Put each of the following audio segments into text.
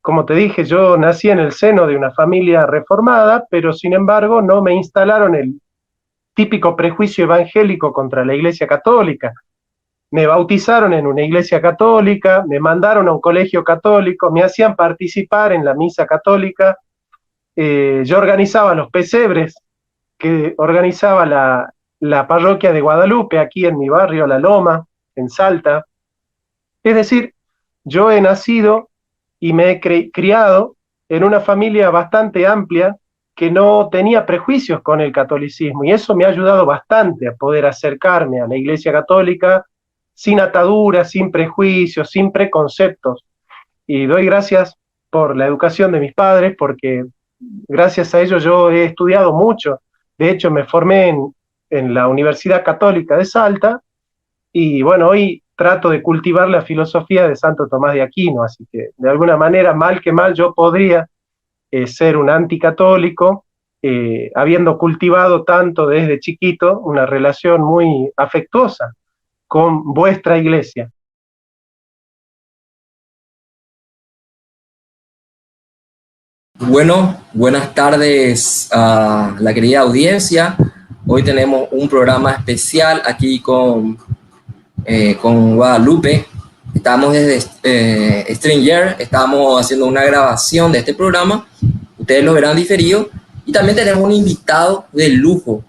Como te dije, yo nací en el seno de una familia reformada, pero sin embargo no me instalaron el típico prejuicio evangélico contra la Iglesia Católica. Me bautizaron en una iglesia católica, me mandaron a un colegio católico, me hacían participar en la misa católica, yo organizaba los pesebres que organizaba la parroquia de Guadalupe, aquí en mi barrio, La Loma, en Salta. Es decir, yo he nacido y me he criado en una familia bastante amplia que no tenía prejuicios con el catolicismo, y eso me ha ayudado bastante a poder acercarme a la Iglesia Católica sin ataduras, sin prejuicios, sin preconceptos. Y doy gracias por la educación de mis padres, porque gracias a ellos yo he estudiado mucho. De hecho, me formé en la Universidad Católica de Salta, y bueno, hoy trato de cultivar la filosofía de Santo Tomás de Aquino, así que de alguna manera, mal que mal, yo podría ser un anticatólico, habiendo cultivado tanto desde chiquito una relación muy afectuosa con vuestra iglesia. Bueno, buenas tardes a la querida audiencia. Hoy tenemos un programa especial aquí con Guadalupe. Estamos desde Stranger, estamos haciendo una grabación de este programa. Ustedes lo verán diferido. Y también tenemos un invitado de lujo,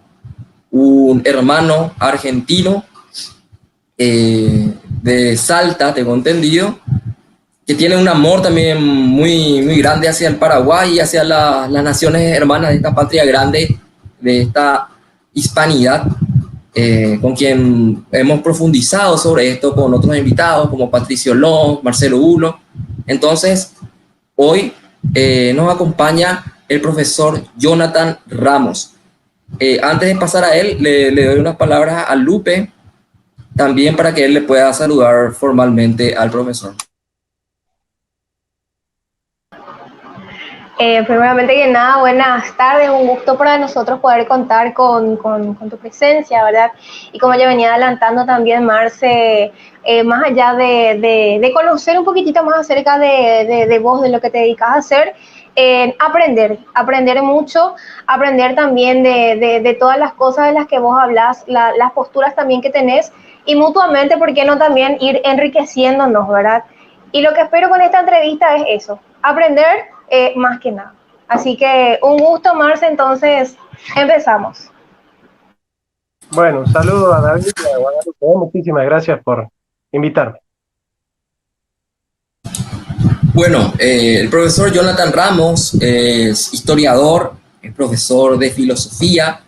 un hermano argentino de Salta, tengo entendido, que tiene un amor también muy grande hacia el Paraguay y hacia las naciones hermanas de esta patria grande, de esta hispanidad, con quien hemos profundizado sobre esto con otros invitados como Patricio Long, Marcelo Ulo. Entonces, hoy nos acompaña el profesor Jonathan Ramos. Antes de pasar a él, le doy unas palabras a Lupe, también para que él le pueda saludar formalmente al profesor. Primeramente que nada, buenas tardes, un gusto para nosotros poder contar con tu presencia, ¿verdad? Y como ya venía adelantando también, Marce, más allá de conocer un poquitito más acerca de vos, de lo que te dedicas a hacer, aprender mucho, aprender también de todas las cosas de las que vos hablás, las posturas también que tenés, y mutuamente, ¿por qué no también ir enriqueciéndonos, ¿verdad? Y lo que espero con esta entrevista es eso, aprender más que nada. Así que un gusto, Marce, entonces empezamos. Bueno, un saludo a David y a Guadalupe. Muchísimas gracias por invitarme. Bueno, el profesor Jonathan Ramos es historiador, es profesor de filosofía,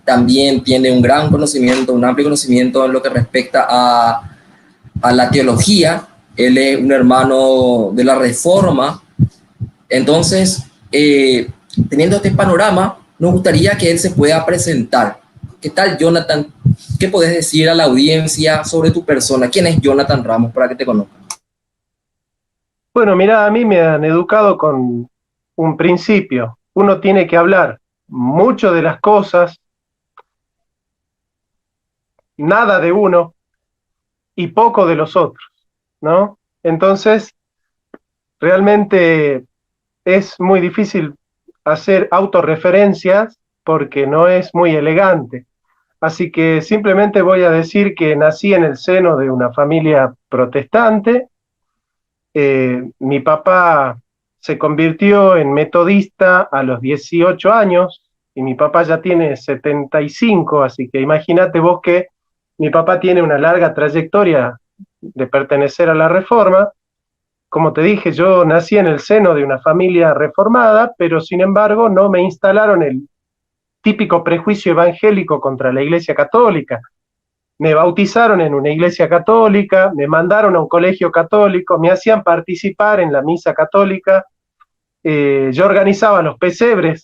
también tiene un gran conocimiento, un amplio conocimiento en lo que respecta a la teología. Él es un hermano de la Reforma. Entonces, teniendo este panorama, nos gustaría que él se pueda presentar. ¿Qué tal, Jonathan? ¿Qué podés decir a la audiencia sobre tu persona? ¿Quién es Jonathan Ramos para que te conozcan? Bueno, mira, a mí me han educado con un principio. Uno tiene que hablar mucho de las cosas, nada de uno y poco de los otros, ¿no? Entonces, realmente es muy difícil hacer autorreferencias porque no es muy elegante. Así que simplemente voy a decir que nací en el seno de una familia protestante. Mi papá se convirtió en metodista a los 18 años y mi papá ya tiene 75, así que imagínate vos que mi papá tiene una larga trayectoria de pertenecer a la Reforma. Como te dije, yo nací en el seno de una familia reformada, pero sin embargo no me instalaron el típico prejuicio evangélico contra la Iglesia Católica. Me bautizaron en una iglesia católica, me mandaron a un colegio católico, me hacían participar en la misa católica, yo organizaba los pesebres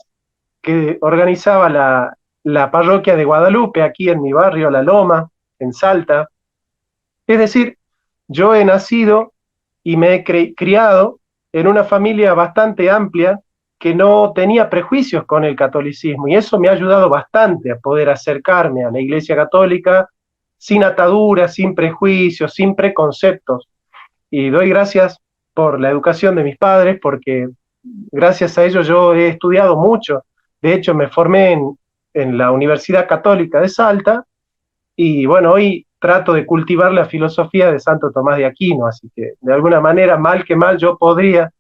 que organizaba la parroquia de Guadalupe, aquí en mi barrio, La Loma, en Salta. Es decir, yo he nacido y me he criado en una familia bastante amplia que no tenía prejuicios con el catolicismo, y eso me ha ayudado bastante a poder acercarme a la Iglesia Católica sin ataduras, sin prejuicios, sin preconceptos. Y doy gracias por la educación de mis padres, porque gracias a ellos yo he estudiado mucho. De hecho, me formé en la Universidad Católica de Salta, y bueno, hoy trato de cultivar la filosofía de Santo Tomás de Aquino, así que de alguna manera, mal que mal, yo podría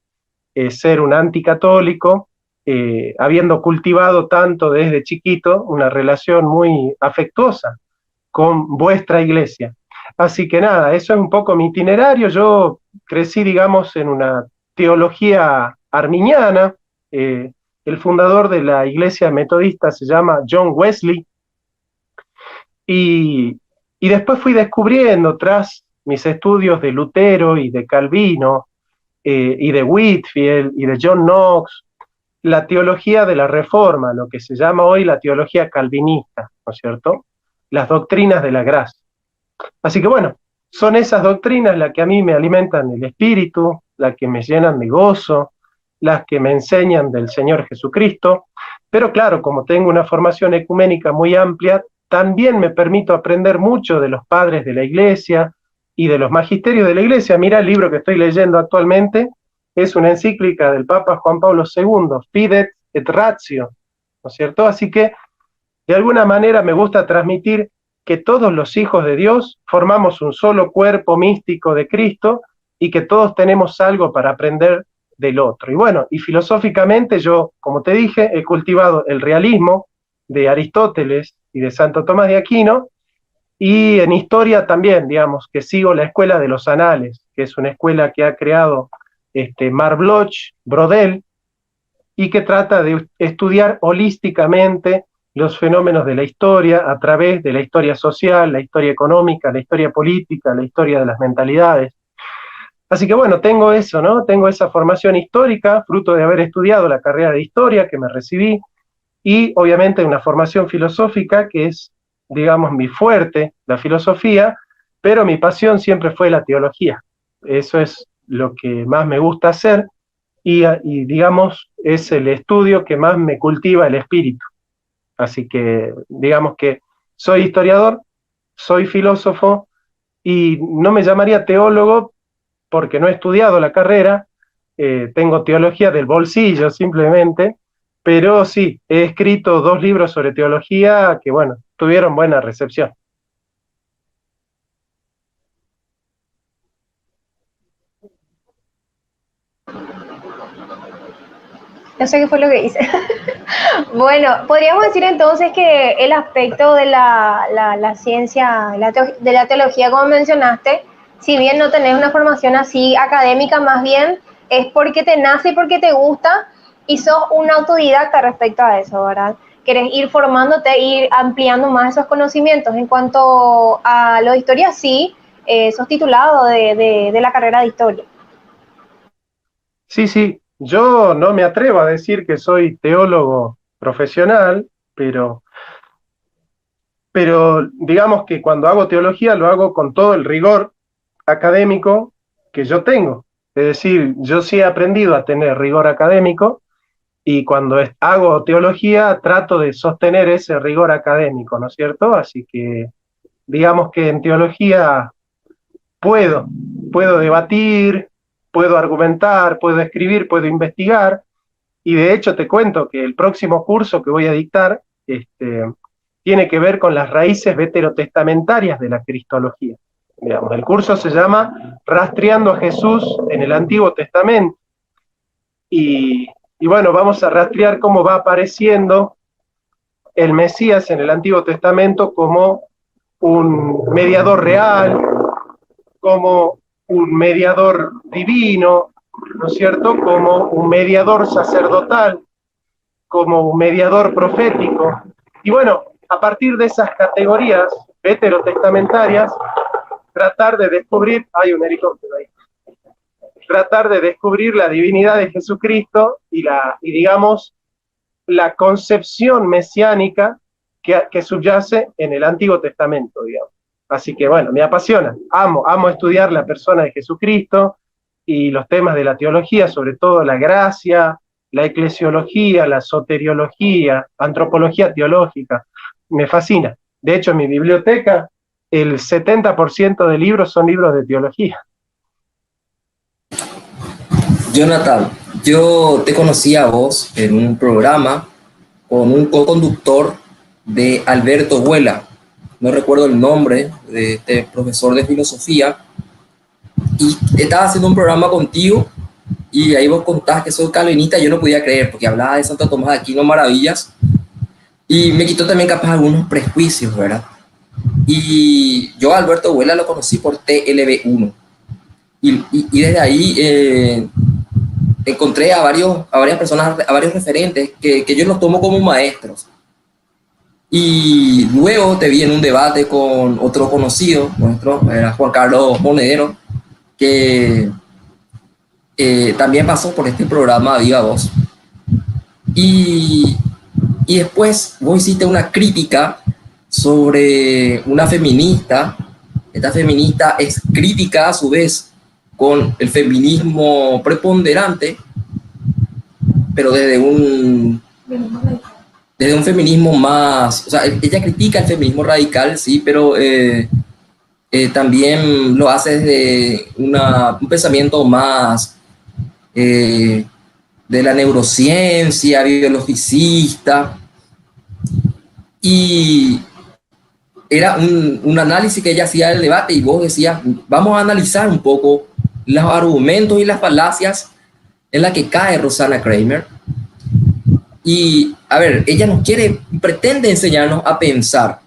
ser un anticatólico, habiendo cultivado tanto desde chiquito una relación muy afectuosa con vuestra iglesia. Así que nada, eso es un poco mi itinerario. Yo crecí, digamos, en una teología arminiana. El fundador de la iglesia metodista se llama John Wesley, y, y después fui descubriendo, tras mis estudios de Lutero y de Calvino, y de Whitefield y de John Knox, la teología de la Reforma, lo que se llama hoy la teología calvinista, ¿no es cierto? Las doctrinas de la gracia. Así que bueno, son esas doctrinas las que a mí me alimentan el espíritu, las que me llenan de gozo, las que me enseñan del Señor Jesucristo, pero claro, como tengo una formación ecuménica muy amplia, también me permito aprender mucho de los padres de la iglesia y de los magisterios de la iglesia. Mira, el libro que estoy leyendo actualmente es una encíclica del Papa Juan Pablo II, Fides et Ratio, ¿no es cierto? Así que de alguna manera me gusta transmitir que todos los hijos de Dios formamos un solo cuerpo místico de Cristo y que todos tenemos algo para aprender del otro. Y bueno, y filosóficamente yo, como te dije, he cultivado el realismo de Aristóteles y de Santo Tomás de Aquino, y en historia también, digamos, que sigo la escuela de los anales, que es una escuela que ha creado Marc Bloch-Brodel, y que trata de estudiar holísticamente los fenómenos de la historia a través de la historia social, la historia económica, la historia política, la historia de las mentalidades. Así que bueno, tengo eso, ¿no? Tengo esa formación histórica, fruto de haber estudiado la carrera de historia que me recibí, y obviamente una formación filosófica que es, digamos, mi fuerte, la filosofía, pero mi pasión siempre fue la teología. Eso es lo que más me gusta hacer, y digamos, es el estudio que más me cultiva el espíritu. Así que, digamos que soy historiador, soy filósofo, y no me llamaría teólogo porque no he estudiado la carrera, tengo teología del bolsillo simplemente, pero sí, he escrito 2 libros sobre teología que, bueno, tuvieron buena recepción. No sé qué fue lo que hice. Bueno, podríamos decir entonces que el aspecto de la ciencia, de la teología, como mencionaste, si bien no tenés una formación así académica, más bien es porque te nace y porque te gusta, y sos un autodidacta respecto a eso, ¿verdad? Querés ir formándote, ir ampliando más esos conocimientos. En cuanto a lo de historia, sí, sos titulado de la carrera de historia. Sí, sí, yo no me atrevo a decir que soy teólogo profesional, pero digamos que cuando hago teología lo hago con todo el rigor académico que yo tengo. Es decir, yo sí he aprendido a tener rigor académico, y cuando hago teología trato de sostener ese rigor académico, ¿no es cierto? Así que digamos que en teología puedo debatir, puedo argumentar, puedo escribir, puedo investigar, y de hecho te cuento que el próximo curso que voy a dictar tiene que ver con las raíces veterotestamentarias de la cristología. Digamos, el curso se llama Rastreando a Jesús en el Antiguo Testamento, y bueno, vamos a rastrear cómo va apareciendo el Mesías en el Antiguo Testamento como un mediador real, como un mediador divino, ¿no es cierto? Como un mediador sacerdotal, como un mediador profético. Y bueno, a partir de esas categorías veterotestamentarias, tratar de descubrir, hay un helicóptero ahí, tratar de descubrir la divinidad de Jesucristo y digamos, la concepción mesiánica que subyace en el Antiguo Testamento, digamos. Así que bueno, me apasiona, amo estudiar la persona de Jesucristo y los temas de la teología, sobre todo la gracia, la eclesiología, la soteriología, antropología teológica, me fascina. De hecho, en mi biblioteca, el 70% de libros son libros de teología. Jonathan, yo te conocí a vos en un programa con un co-conductor de Alberto Vuela. No recuerdo el nombre de este profesor de filosofía. Y estaba haciendo un programa contigo y ahí vos contás que soy calvinista. Yo no podía creer porque hablaba de Santo Tomás de Aquino maravillas y me quitó también capaz algunos prejuicios, ¿verdad? Y yo a Alberto Vuela lo conocí por TLB1 y desde ahí encontré a varias personas, a varios referentes que yo los tomo como maestros. Y luego te vi en un debate con otro conocido nuestro, era Juan Carlos Monedero, que también pasó por este programa Viva Voz. Y después vos hiciste una crítica sobre una feminista. Esta feminista es crítica a su vez con el feminismo preponderante, pero desde un feminismo más, o sea, ella critica el feminismo radical, sí, pero también lo hace desde un pensamiento más de la neurociencia, biologicista, y era un análisis que ella hacía del debate y vos decías, vamos a analizar un poco los argumentos y las falacias en las que cae Roxana Kramer. Y, a ver, ella nos pretende enseñarnos a pensar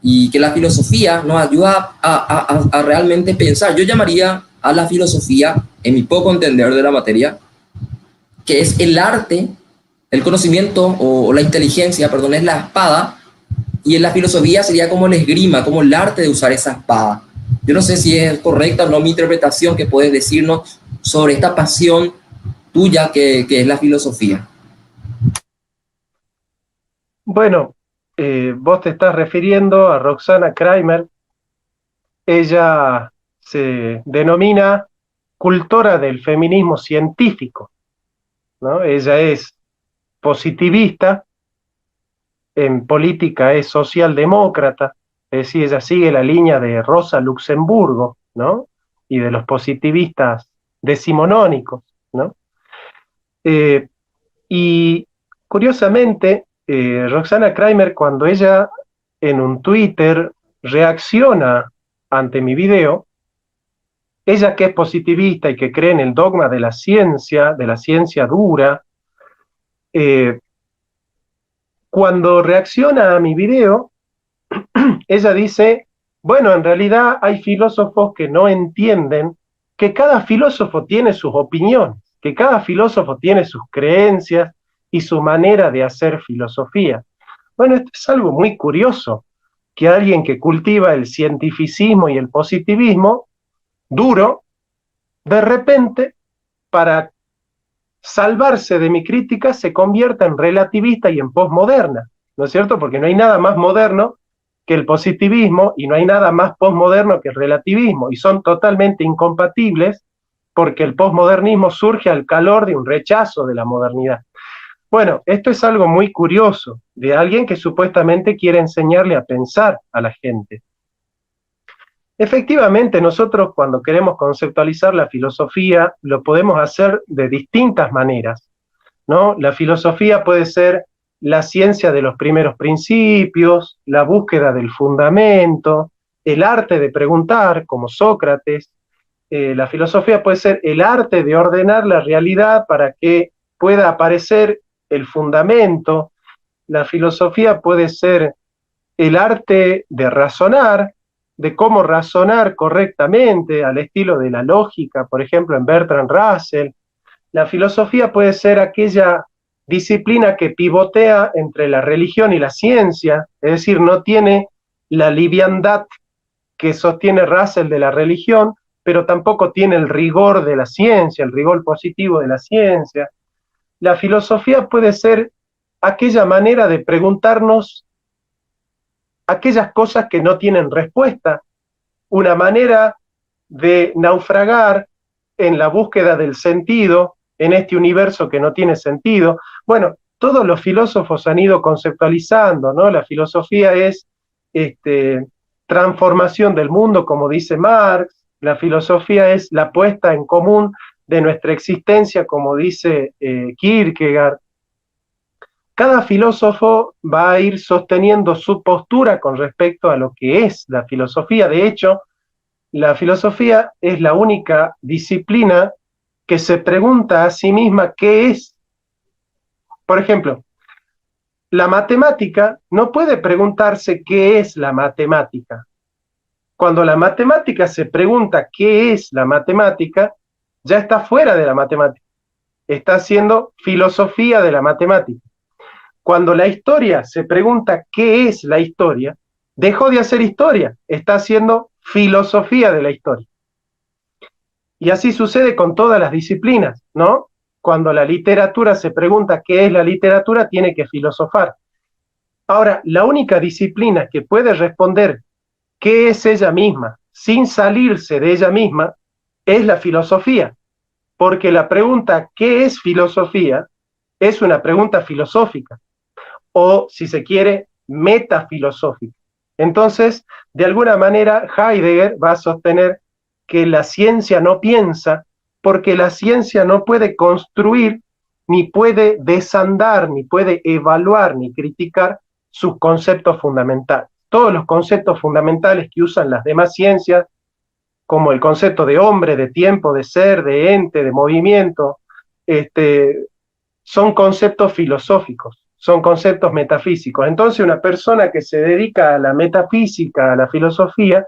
y que la filosofía nos ayuda a realmente pensar. Yo llamaría a la filosofía, en mi poco entender de la materia, que es el arte, el conocimiento o la inteligencia, perdón, es la espada, y en la filosofía sería como el esgrima, como el arte de usar esa espada. Yo no sé si es correcta o no mi interpretación, que puedes decirnos sobre esta pasión tuya que es la filosofía. Bueno, vos te estás refiriendo a Roxana Kramer. Ella se denomina cultora del feminismo científico, ¿no? Ella es positivista, en política es socialdemócrata, es decir, ella sigue la línea de Rosa Luxemburgo, ¿no? Y de los positivistas decimonónicos, ¿no? Y curiosamente, Roxana Kramer, cuando ella en un Twitter reacciona ante mi video, ella que es positivista y que cree en el dogma de la ciencia dura, cuando reacciona a mi video, ella dice, bueno, en realidad hay filósofos que no entienden que cada filósofo tiene sus opiniones, que cada filósofo tiene sus creencias y su manera de hacer filosofía. Bueno, esto es algo muy curioso, que alguien que cultiva el cientificismo y el positivismo duro, de repente, para salvarse de mi crítica, se convierta en relativista y en posmoderna, ¿no es cierto? Porque no hay nada más moderno que el positivismo y no hay nada más posmoderno que el relativismo, y son totalmente incompatibles porque el posmodernismo surge al calor de un rechazo de la modernidad. Bueno, esto es algo muy curioso de alguien que supuestamente quiere enseñarle a pensar a la gente. Efectivamente, nosotros cuando queremos conceptualizar la filosofía lo podemos hacer de distintas maneras, ¿no? La filosofía puede ser la ciencia de los primeros principios, la búsqueda del fundamento, el arte de preguntar, como Sócrates. La filosofía puede ser el arte de ordenar la realidad para que pueda aparecer el fundamento. La filosofía puede ser el arte de razonar, de cómo razonar correctamente al estilo de la lógica, por ejemplo, en Bertrand Russell. La filosofía puede ser aquella disciplina que pivotea entre la religión y la ciencia, es decir, no tiene la liviandad que sostiene Russell de la religión, pero tampoco tiene el rigor de la ciencia, el rigor positivo de la ciencia. La filosofía puede ser aquella manera de preguntarnos aquellas cosas que no tienen respuesta, una manera de naufragar en la búsqueda del sentido en este universo que no tiene sentido. Bueno, todos los filósofos han ido conceptualizando, ¿no? La filosofía es transformación del mundo, como dice Marx. La filosofía es la puesta en común de nuestra existencia, como dice Kierkegaard, cada filósofo va a ir sosteniendo su postura con respecto a lo que es la filosofía. De hecho, la filosofía es la única disciplina que se pregunta a sí misma qué es. Por ejemplo, la matemática no puede preguntarse qué es la matemática. Cuando la matemática se pregunta qué es la matemática, ya está fuera de la matemática. Está haciendo filosofía de la matemática. Cuando la historia se pregunta qué es la historia, dejó de hacer historia, está haciendo filosofía de la historia. Y así sucede con todas las disciplinas, ¿no? Cuando la literatura se pregunta qué es la literatura, tiene que filosofar. Ahora, la única disciplina que puede responder qué es ella misma, sin salirse de ella misma, es la filosofía. Porque la pregunta ¿qué es filosofía? Es una pregunta filosófica. O, si se quiere, metafilosófica. Entonces, de alguna manera, Heidegger va a sostener que la ciencia no piensa, porque la ciencia no puede construir, ni puede desandar, ni puede evaluar, ni criticar sus conceptos fundamentales. Todos los conceptos fundamentales que usan las demás ciencias, como el concepto de hombre, de tiempo, de ser, de ente, de movimiento, son conceptos filosóficos, son conceptos metafísicos. Entonces, una persona que se dedica a la metafísica, a la filosofía,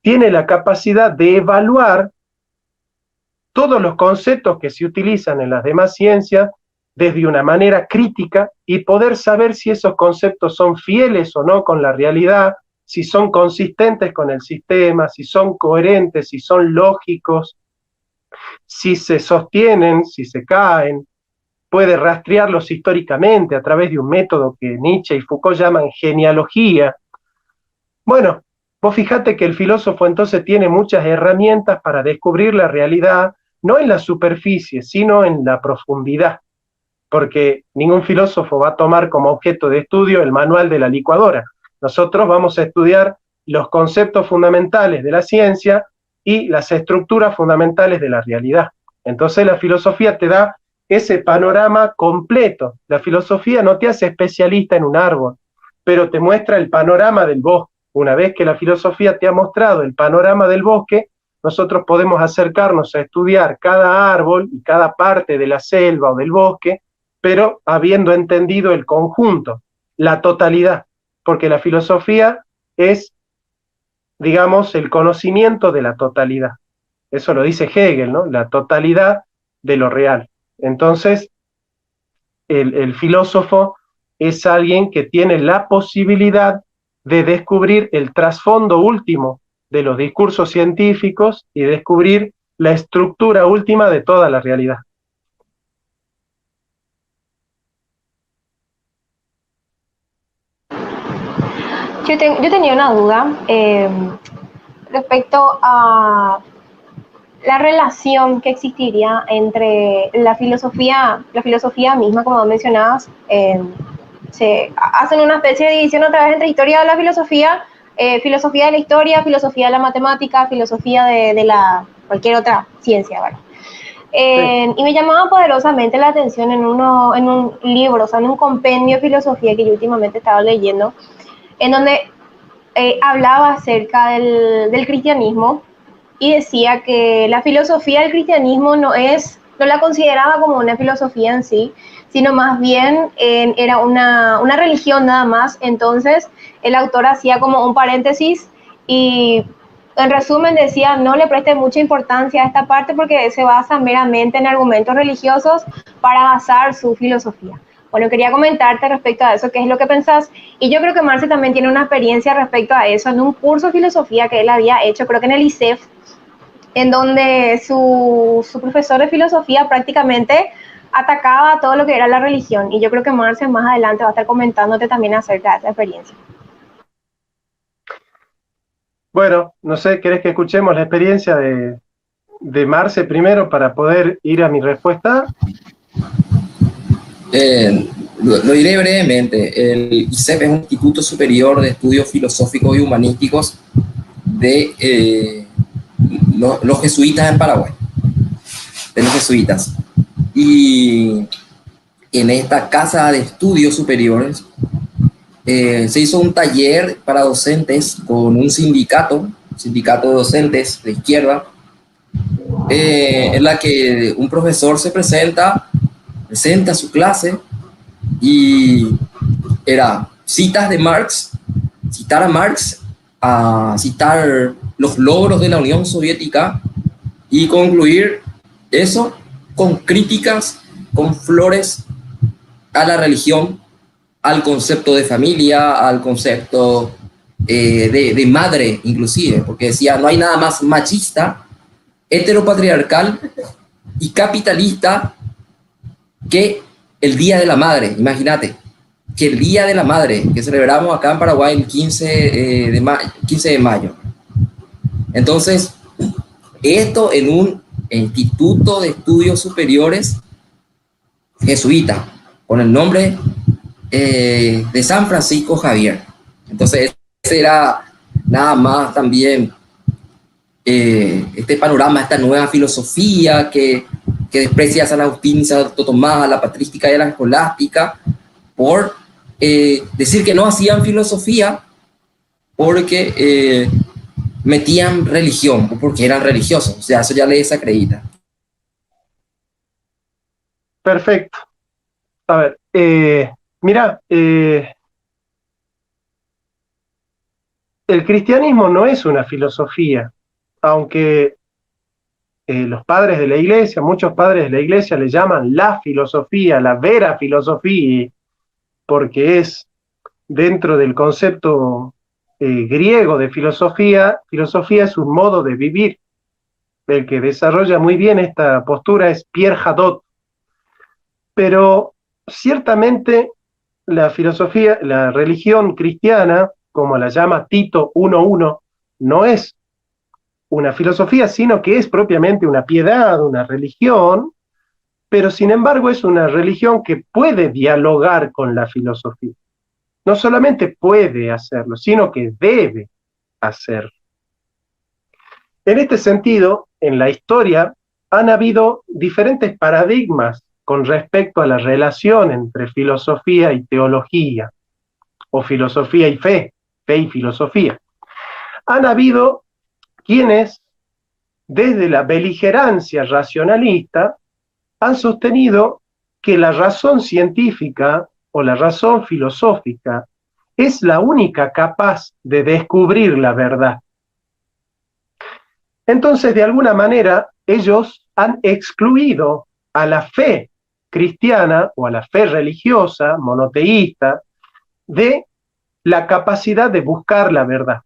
tiene la capacidad de evaluar todos los conceptos que se utilizan en las demás ciencias desde una manera crítica y poder saber si esos conceptos son fieles o no con la realidad, si son consistentes con el sistema, si son coherentes, si son lógicos, si se sostienen, si se caen. Puede rastrearlos históricamente a través de un método que Nietzsche y Foucault llaman genealogía. Bueno, vos fíjate que el filósofo entonces tiene muchas herramientas para descubrir la realidad, no en la superficie, sino en la profundidad, porque ningún filósofo va a tomar como objeto de estudio el manual de la licuadora. Nosotros vamos a estudiar los conceptos fundamentales de la ciencia y las estructuras fundamentales de la realidad. Entonces la filosofía te da ese panorama completo. La filosofía no te hace especialista en un árbol, pero te muestra el panorama del bosque. Una vez que la filosofía te ha mostrado el panorama del bosque, nosotros podemos acercarnos a estudiar cada árbol y cada parte de la selva o del bosque, pero habiendo entendido el conjunto, la totalidad, porque la filosofía es, digamos, el conocimiento de la totalidad. Eso lo dice Hegel, ¿no? La totalidad de lo real. Entonces, el filósofo es alguien que tiene la posibilidad de descubrir el trasfondo último de los discursos científicos y descubrir la estructura última de toda la realidad. Yo tenía una duda respecto a la relación que existiría entre la filosofía misma, como mencionabas. Se hacen una especie de división otra vez entre historia de la filosofía, filosofía de la historia, filosofía de la matemática, filosofía de la cualquier otra ciencia, ¿verdad? Sí. Y me llamaba poderosamente la atención en un libro, o sea, en un compendio de filosofía que yo últimamente estaba leyendo, en donde hablaba acerca del cristianismo y decía que la filosofía del cristianismo no la consideraba como una filosofía en sí, sino más bien era una religión nada más. Entonces el autor hacía como un paréntesis y en resumen decía: no le preste mucha importancia a esta parte porque se basa meramente en argumentos religiosos para basar su filosofía. Bueno, quería comentarte respecto a eso, qué es lo que pensás. Y yo creo que Marce también tiene una experiencia respecto a eso en un curso de filosofía que él había hecho, creo que en el ISEF, en donde su profesor de filosofía prácticamente atacaba todo lo que era la religión. Y yo creo que Marce más adelante va a estar comentándote también acerca de esa experiencia. Bueno, no sé, ¿querés que escuchemos la experiencia de Marce primero para poder ir a mi respuesta? Lo diré brevemente. El ISEF es un Instituto Superior de Estudios Filosóficos y Humanísticos de los jesuitas en Paraguay. de los jesuitas. Y en esta casa de estudios superiores se hizo un taller para docentes con un sindicato de docentes de izquierda, en la que un profesor se presenta su clase y era citas de Marx, citar a Marx, a citar los logros de la Unión Soviética y concluir eso con críticas, con flores a la religión, al concepto de familia, al concepto de madre inclusive, porque decía, no hay nada más machista, heteropatriarcal y capitalista que el Día de la Madre. Imagínate, que el Día de la Madre, que celebramos acá en Paraguay el 15 de mayo. Entonces, esto en un instituto de estudios superiores jesuita, con el nombre de San Francisco Javier. Entonces, ese era nada más también este panorama, esta nueva filosofía que desprecia a San Agustín y Santo Tomás, a la patrística y a la escolástica, por decir que no hacían filosofía porque metían religión o porque eran religiosos. O sea, eso ya le desacredita. Perfecto. A ver, mira, el cristianismo no es una filosofía, aunque los padres de la iglesia, muchos padres de la iglesia le llaman la filosofía, la vera filosofía, porque es dentro del concepto griego de filosofía. Filosofía es un modo de vivir. El que desarrolla muy bien esta postura es Pierre Hadot. Pero ciertamente la filosofía, la religión cristiana, como la llama Tito 1.1, no es una filosofía, sino que es propiamente una piedad, una religión, pero sin embargo es una religión que puede dialogar con la filosofía. No solamente puede hacerlo, sino que debe hacerlo. En este sentido, en la historia han habido diferentes paradigmas con respecto a la relación entre filosofía y teología, o filosofía y fe y filosofía. Han habido quienes, desde la beligerancia racionalista, han sostenido que la razón científica o la razón filosófica es la única capaz de descubrir la verdad. Entonces, de alguna manera, ellos han excluido a la fe cristiana o a la fe religiosa, monoteísta, de la capacidad de buscar la verdad.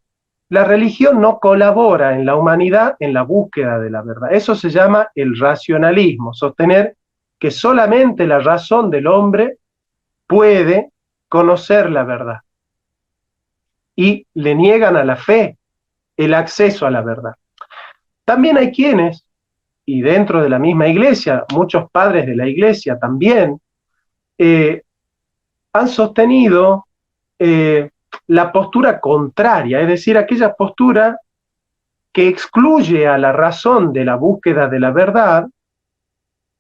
La religión no colabora en la humanidad en la búsqueda de la verdad. Eso se llama el racionalismo, sostener que solamente la razón del hombre puede conocer la verdad. Y le niegan a la fe el acceso a la verdad. También hay quienes, y dentro de la misma iglesia, muchos padres de la iglesia también, han sostenido la postura contraria, es decir, aquella postura que excluye a la razón de la búsqueda de la verdad,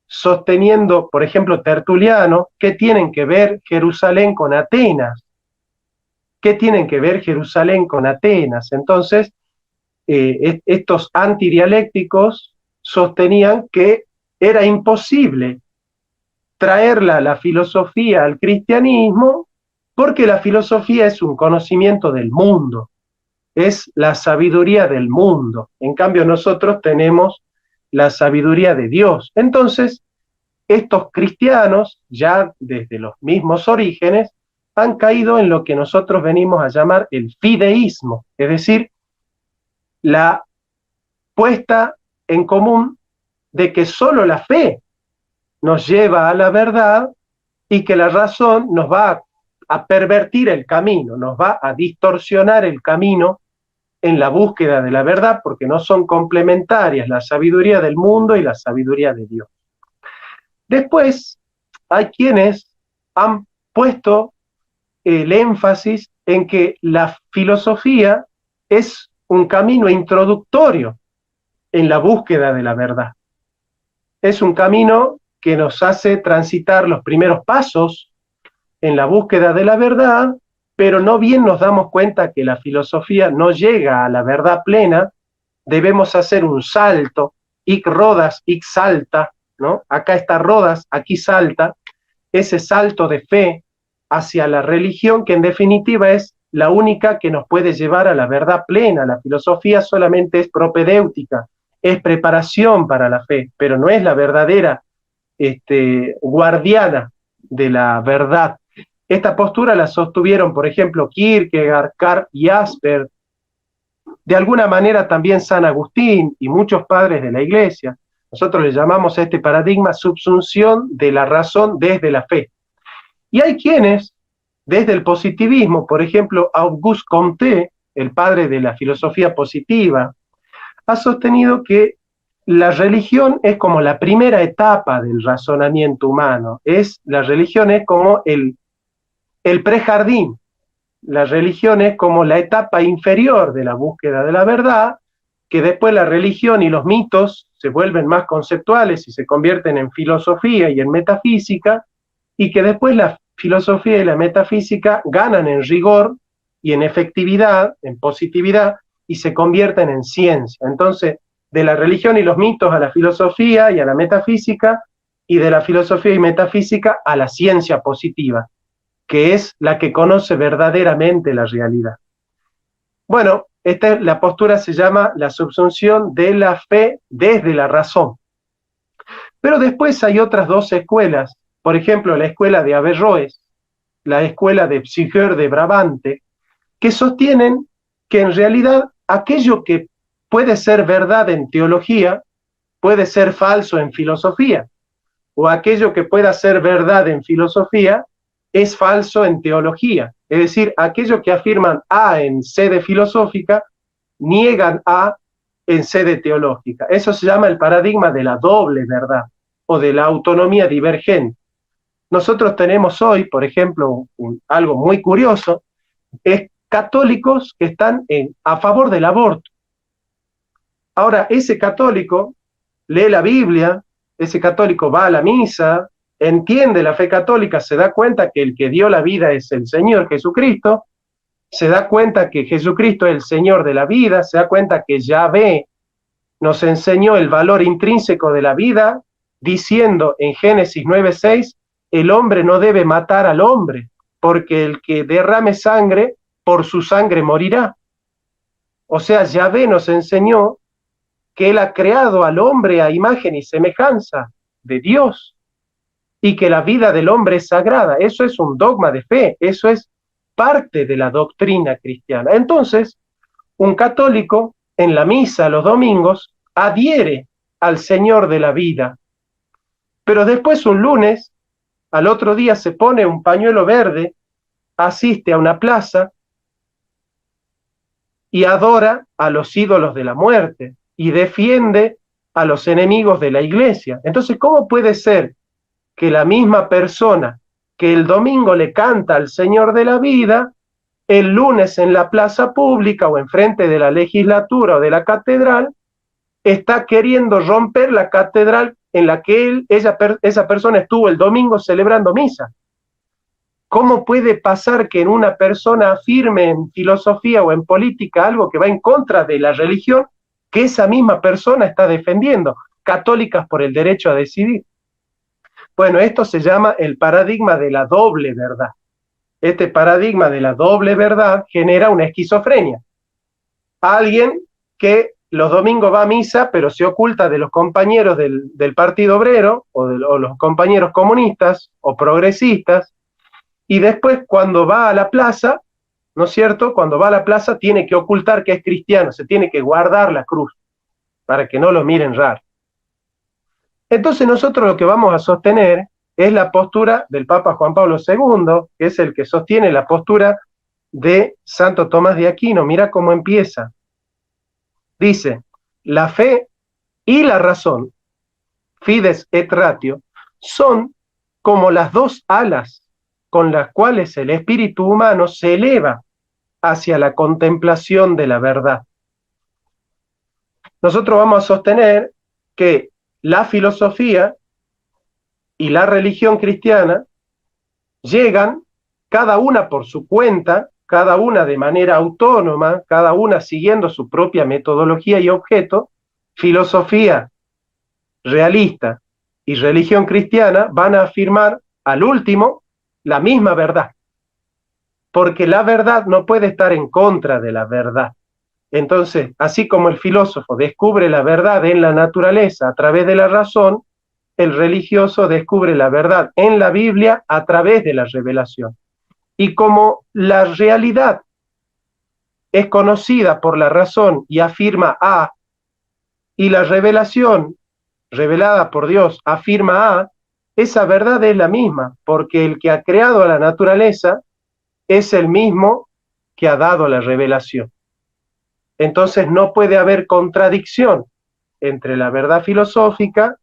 sosteniendo, por ejemplo, Tertuliano, ¿qué tienen que ver Jerusalén con Atenas? ¿Qué tienen que ver Jerusalén con Atenas? Entonces, estos antidialécticos sostenían que era imposible traerla la filosofía al cristianismo porque la filosofía es un conocimiento del mundo, es la sabiduría del mundo. En cambio, nosotros tenemos la sabiduría de Dios. Entonces, estos cristianos, ya desde los mismos orígenes, han caído en lo que nosotros venimos a llamar el fideísmo, es decir, la puesta en común de que solo la fe nos lleva a la verdad y que la razón nos va a pervertir el camino, nos va a distorsionar el camino en la búsqueda de la verdad, porque no son complementarias la sabiduría del mundo y la sabiduría de Dios. Después, hay quienes han puesto el énfasis en que la filosofía es un camino introductorio en la búsqueda de la verdad. es un camino que nos hace transitar los primeros pasos en la búsqueda de la verdad, pero no bien nos damos cuenta que la filosofía no llega a la verdad plena, debemos hacer un salto, hic rodas, hic salta, ¿no? Acá está Rodas, aquí salta, ese salto de fe hacia la religión que en definitiva es la única que nos puede llevar a la verdad plena. La filosofía solamente es propedéutica, es preparación para la fe, pero no es la verdadera guardiana de la verdad. Esta postura la sostuvieron, por ejemplo, Kierkegaard, Karl Jasper, de alguna manera también San Agustín y muchos padres de la Iglesia. Nosotros le llamamos a este paradigma subsunción de la razón desde la fe. Y hay quienes, desde el positivismo, por ejemplo, Auguste Comte, el padre de la filosofía positiva, ha sostenido que la religión es como la primera etapa del razonamiento humano. La religión es como el prejardín. La religión es como la etapa inferior de la búsqueda de la verdad, que después la religión y los mitos se vuelven más conceptuales y se convierten en filosofía y en metafísica, y que después la filosofía y la metafísica ganan en rigor y en efectividad, en positividad, y se convierten en ciencia. Entonces, de la religión y los mitos a la filosofía y a la metafísica, y de la filosofía y metafísica a la ciencia positiva, que es la que conoce verdaderamente la realidad. Bueno, la postura se llama la subsunción de la fe desde la razón. Pero después hay otras dos escuelas, por ejemplo, la escuela de Averroes, la escuela de Psycher de Brabante, que sostienen que en realidad aquello que puede ser verdad en teología puede ser falso en filosofía, o aquello que pueda ser verdad en filosofía es falso en teología. Es decir, aquello que afirman A en sede filosófica, niegan A en sede teológica. Eso se llama el paradigma de la doble verdad o de la autonomía divergente. Nosotros tenemos hoy, por ejemplo, algo muy curioso, es católicos que están a favor del aborto. Ahora, ese católico lee la Biblia, ese católico va a la misa, entiende la fe católica, se da cuenta que el que dio la vida es el Señor Jesucristo, se da cuenta que Jesucristo es el Señor de la vida, se da cuenta que Yahvé nos enseñó el valor intrínseco de la vida, diciendo en Génesis 9:6, el hombre no debe matar al hombre, porque el que derrame sangre, por su sangre morirá. O sea, Yahvé nos enseñó que Él ha creado al hombre a imagen y semejanza de Dios, y que la vida del hombre es sagrada. Eso es un dogma de fe, eso es parte de la doctrina cristiana. Entonces, un católico en la misa los domingos adhiere al Señor de la vida, pero después un lunes, al otro día se pone un pañuelo verde, asiste a una plaza y adora a los ídolos de la muerte y defiende a los enemigos de la iglesia. Entonces, ¿cómo puede ser que la misma persona que el domingo le canta al Señor de la vida, el lunes en la plaza pública o enfrente de la legislatura o de la catedral, está queriendo romper la catedral en la que esa persona estuvo el domingo celebrando misa? ¿Cómo puede pasar que en una persona afirme en filosofía o en política algo que va en contra de la religión que esa misma persona está defendiendo? Católicas por el derecho a decidir. Bueno, esto se llama el paradigma de la doble verdad. Este paradigma de la doble verdad genera una esquizofrenia. Alguien que los domingos va a misa, pero se oculta de los compañeros del Partido Obrero, o los compañeros comunistas o progresistas, y después cuando va a la plaza, ¿no es cierto? Cuando va a la plaza tiene que ocultar que es cristiano, se tiene que guardar la cruz, para que no lo miren raro. Entonces nosotros lo que vamos a sostener es la postura del Papa Juan Pablo II, que es el que sostiene la postura de Santo Tomás de Aquino. Mira cómo empieza. Dice, la fe y la razón, fides et ratio, son como las dos alas con las cuales el espíritu humano se eleva hacia la contemplación de la verdad. Nosotros vamos a sostener que la filosofía y la religión cristiana llegan, cada una por su cuenta, cada una de manera autónoma, cada una siguiendo su propia metodología y objeto. Filosofía realista y religión cristiana van a afirmar al último la misma verdad, porque la verdad no puede estar en contra de la verdad. Entonces, así como el filósofo descubre la verdad en la naturaleza a través de la razón, el religioso descubre la verdad en la Biblia a través de la revelación. Y como la realidad es conocida por la razón y afirma A, y la revelación revelada por Dios afirma A, esa verdad es la misma, porque el que ha creado a la naturaleza es el mismo que ha dado la revelación. Entonces no puede haber contradicción entre la verdad filosófica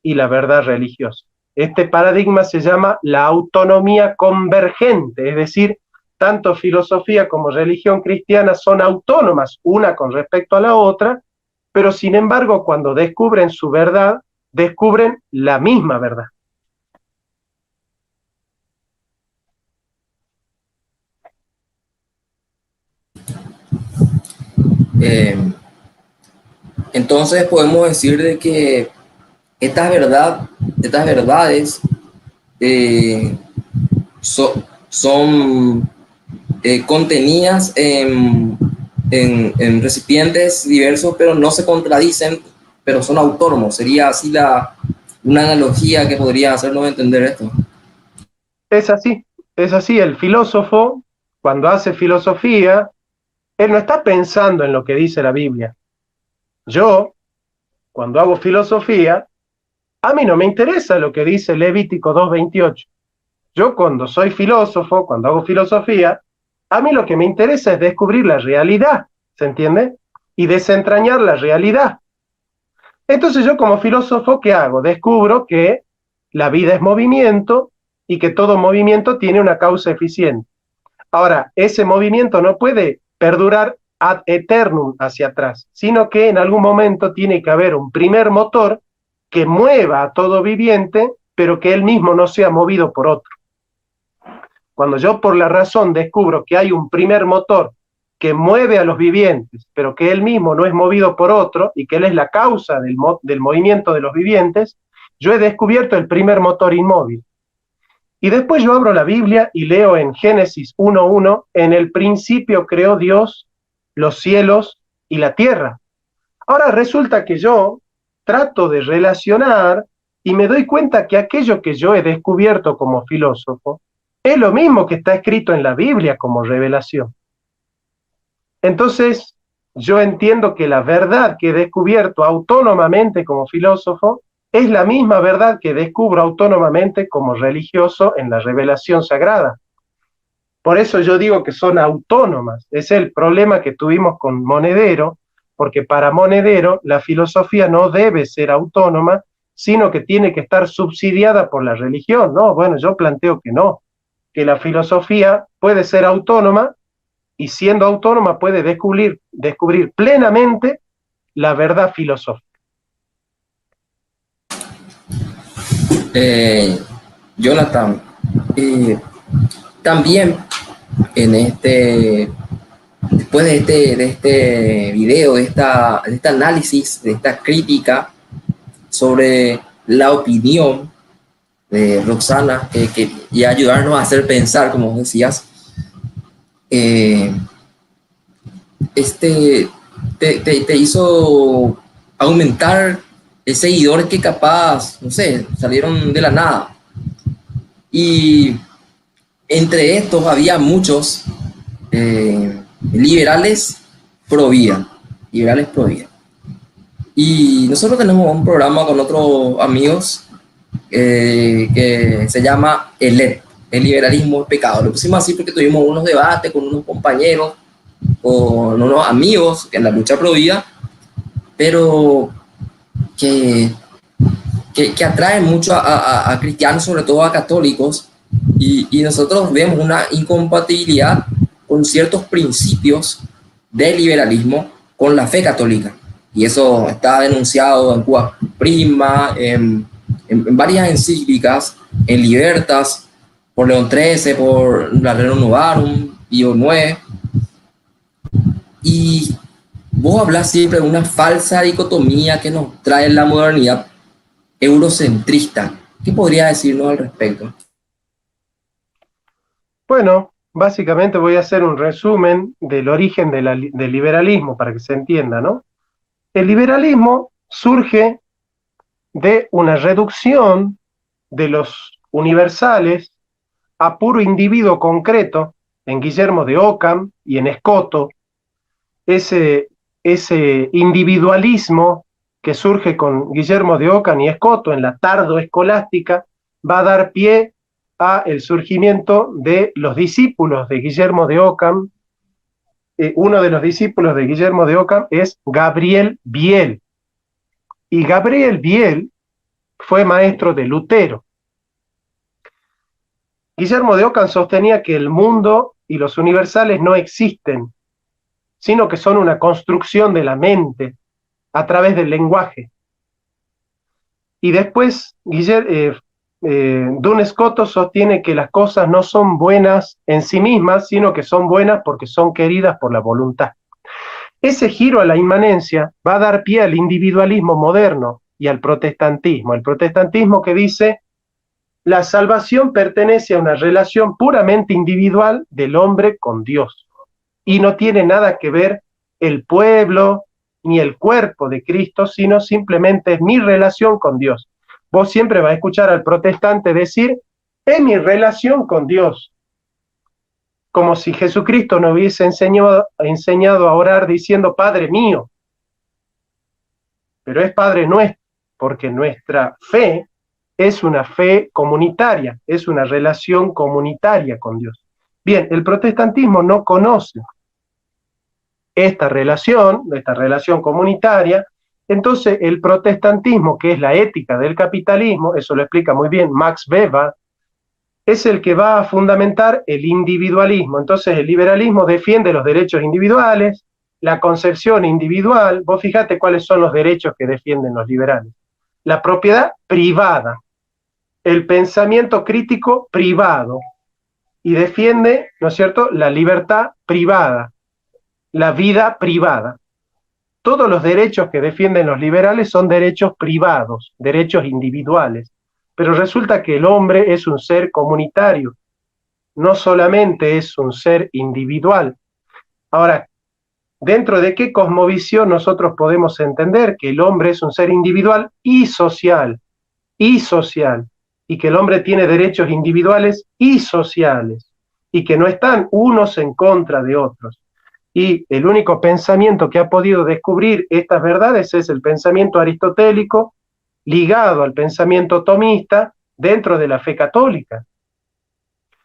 y la verdad religiosa. Este paradigma se llama la autonomía convergente, es decir, tanto filosofía como religión cristiana son autónomas una con respecto a la otra, pero sin embargo cuando descubren su verdad, descubren la misma verdad. Entonces podemos decir de que estas verdades eh, son contenidas en recipientes diversos, pero no se contradicen, pero son autónomos. Sería así una analogía que podría hacernos entender esto. Es así, el filósofo, cuando hace filosofía, él no está pensando en lo que dice la Biblia. Yo, cuando hago filosofía, a mí no me interesa lo que dice Levítico 2:28. Yo cuando soy filósofo, cuando hago filosofía, a mí lo que me interesa es descubrir la realidad, ¿se entiende? Y desentrañar la realidad. Entonces yo como filósofo, ¿qué hago? Descubro que la vida es movimiento y que todo movimiento tiene una causa eficiente. Ahora, ese movimiento no puede perdurar ad eternum hacia atrás, sino que en algún momento tiene que haber un primer motor que mueva a todo viviente, pero que él mismo no sea movido por otro. Cuando yo por la razón descubro que hay un primer motor que mueve a los vivientes, pero que él mismo no es movido por otro y que él es la causa del movimiento de los vivientes, yo he descubierto el primer motor inmóvil. Y después yo abro la Biblia y leo en Génesis 1:1, en el principio creó Dios los cielos y la tierra. Ahora resulta que yo trato de relacionar y me doy cuenta que aquello que yo he descubierto como filósofo es lo mismo que está escrito en la Biblia como revelación. Entonces, yo entiendo que la verdad que he descubierto autónomamente como filósofo es la misma verdad que descubro autónomamente como religioso en la revelación sagrada. Por eso yo digo que son autónomas. Es el problema que tuvimos con Monedero, porque para Monedero la filosofía no debe ser autónoma, sino que tiene que estar subsidiada por la religión. No, bueno, yo planteo que no, que la filosofía puede ser autónoma y siendo autónoma puede descubrir plenamente la verdad filosófica. Jonathan, también después de este video, de este análisis, de esta crítica sobre la opinión de Roxana, y ayudarnos a hacer pensar, como decías, te hizo aumentar seguidores que capaz, no sé, salieron de la nada. Y entre estos había muchos liberales pro vida. Y nosotros tenemos un programa con otros amigos que se llama el liberalismo es pecado. Lo pusimos así porque tuvimos unos debates con unos compañeros, con unos amigos en la lucha pro vida, pero que atraen mucho a cristianos, sobre todo a católicos, y nosotros vemos una incompatibilidad con ciertos principios del liberalismo con la fe católica. y eso está denunciado en Cuba Prima, en varias encíclicas, en Libertas, por León XIII, por la Rerum Novarum, Pío IX, y vos hablas siempre de una falsa dicotomía que nos trae la modernidad eurocentrista. ¿Qué podría decirnos al respecto? Bueno, básicamente voy a hacer un resumen del origen del liberalismo para que se entienda, ¿no? El liberalismo surge de una reducción de los universales a puro individuo concreto en Guillermo de Ockham y en Escoto. Ese individualismo que surge con Guillermo de Ockham y Escoto en la tardoescolástica va a dar pie a el surgimiento de los discípulos de Guillermo de Ockham. Uno de los discípulos de Guillermo de Ockham es Gabriel Biel. Y Gabriel Biel fue maestro de Lutero. Guillermo de Ockham sostenía que el mundo y los universales no existen, sino que son una construcción de la mente a través del lenguaje. Y después Duns Scotus sostiene que las cosas no son buenas en sí mismas, sino que son buenas porque son queridas por la voluntad. Ese giro a la inmanencia va a dar pie al individualismo moderno y al protestantismo. El protestantismo que dice: la salvación pertenece a una relación puramente individual del hombre con Dios y no tiene nada que ver el pueblo ni el cuerpo de Cristo, sino simplemente es mi relación con Dios. Vos siempre vas a escuchar al protestante decir: es mi relación con Dios, como si Jesucristo nos hubiese enseñado a orar diciendo Padre mío, pero es Padre nuestro, porque nuestra fe es una fe comunitaria, es una relación comunitaria con Dios. Bien, el protestantismo no conoce esta relación comunitaria. Entonces el protestantismo, que es la ética del capitalismo, eso lo explica muy bien Max Weber, es el que va a fundamentar el individualismo. Entonces el liberalismo defiende los derechos individuales, la concepción individual. Vos fíjate cuáles son los derechos que defienden los liberales: la propiedad privada, el pensamiento crítico privado, y defiende, ¿no es cierto?, la libertad privada, la vida privada. Todos los derechos que defienden los liberales son derechos privados, derechos individuales. Pero resulta que el hombre es un ser comunitario, no solamente es un ser individual. Ahora, ¿dentro de qué cosmovisión nosotros podemos entender que el hombre es un ser individual y social, y que el hombre tiene derechos individuales y sociales, y que no están unos en contra de otros? Y el único pensamiento que ha podido descubrir estas verdades es el pensamiento aristotélico ligado al pensamiento tomista dentro de la fe católica.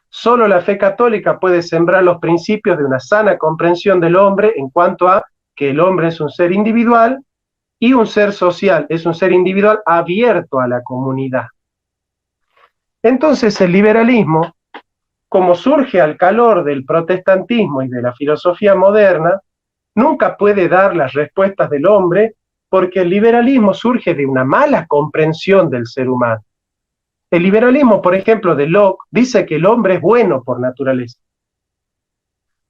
Solo la fe católica puede sembrar los principios de una sana comprensión del hombre en cuanto a que el hombre es un ser individual y un ser social, es un ser individual abierto a la comunidad. Entonces el liberalismo, como surge al calor del protestantismo y de la filosofía moderna, nunca puede dar las respuestas del hombre, porque el liberalismo surge de una mala comprensión del ser humano. El liberalismo, por ejemplo, de Locke, dice que el hombre es bueno por naturaleza.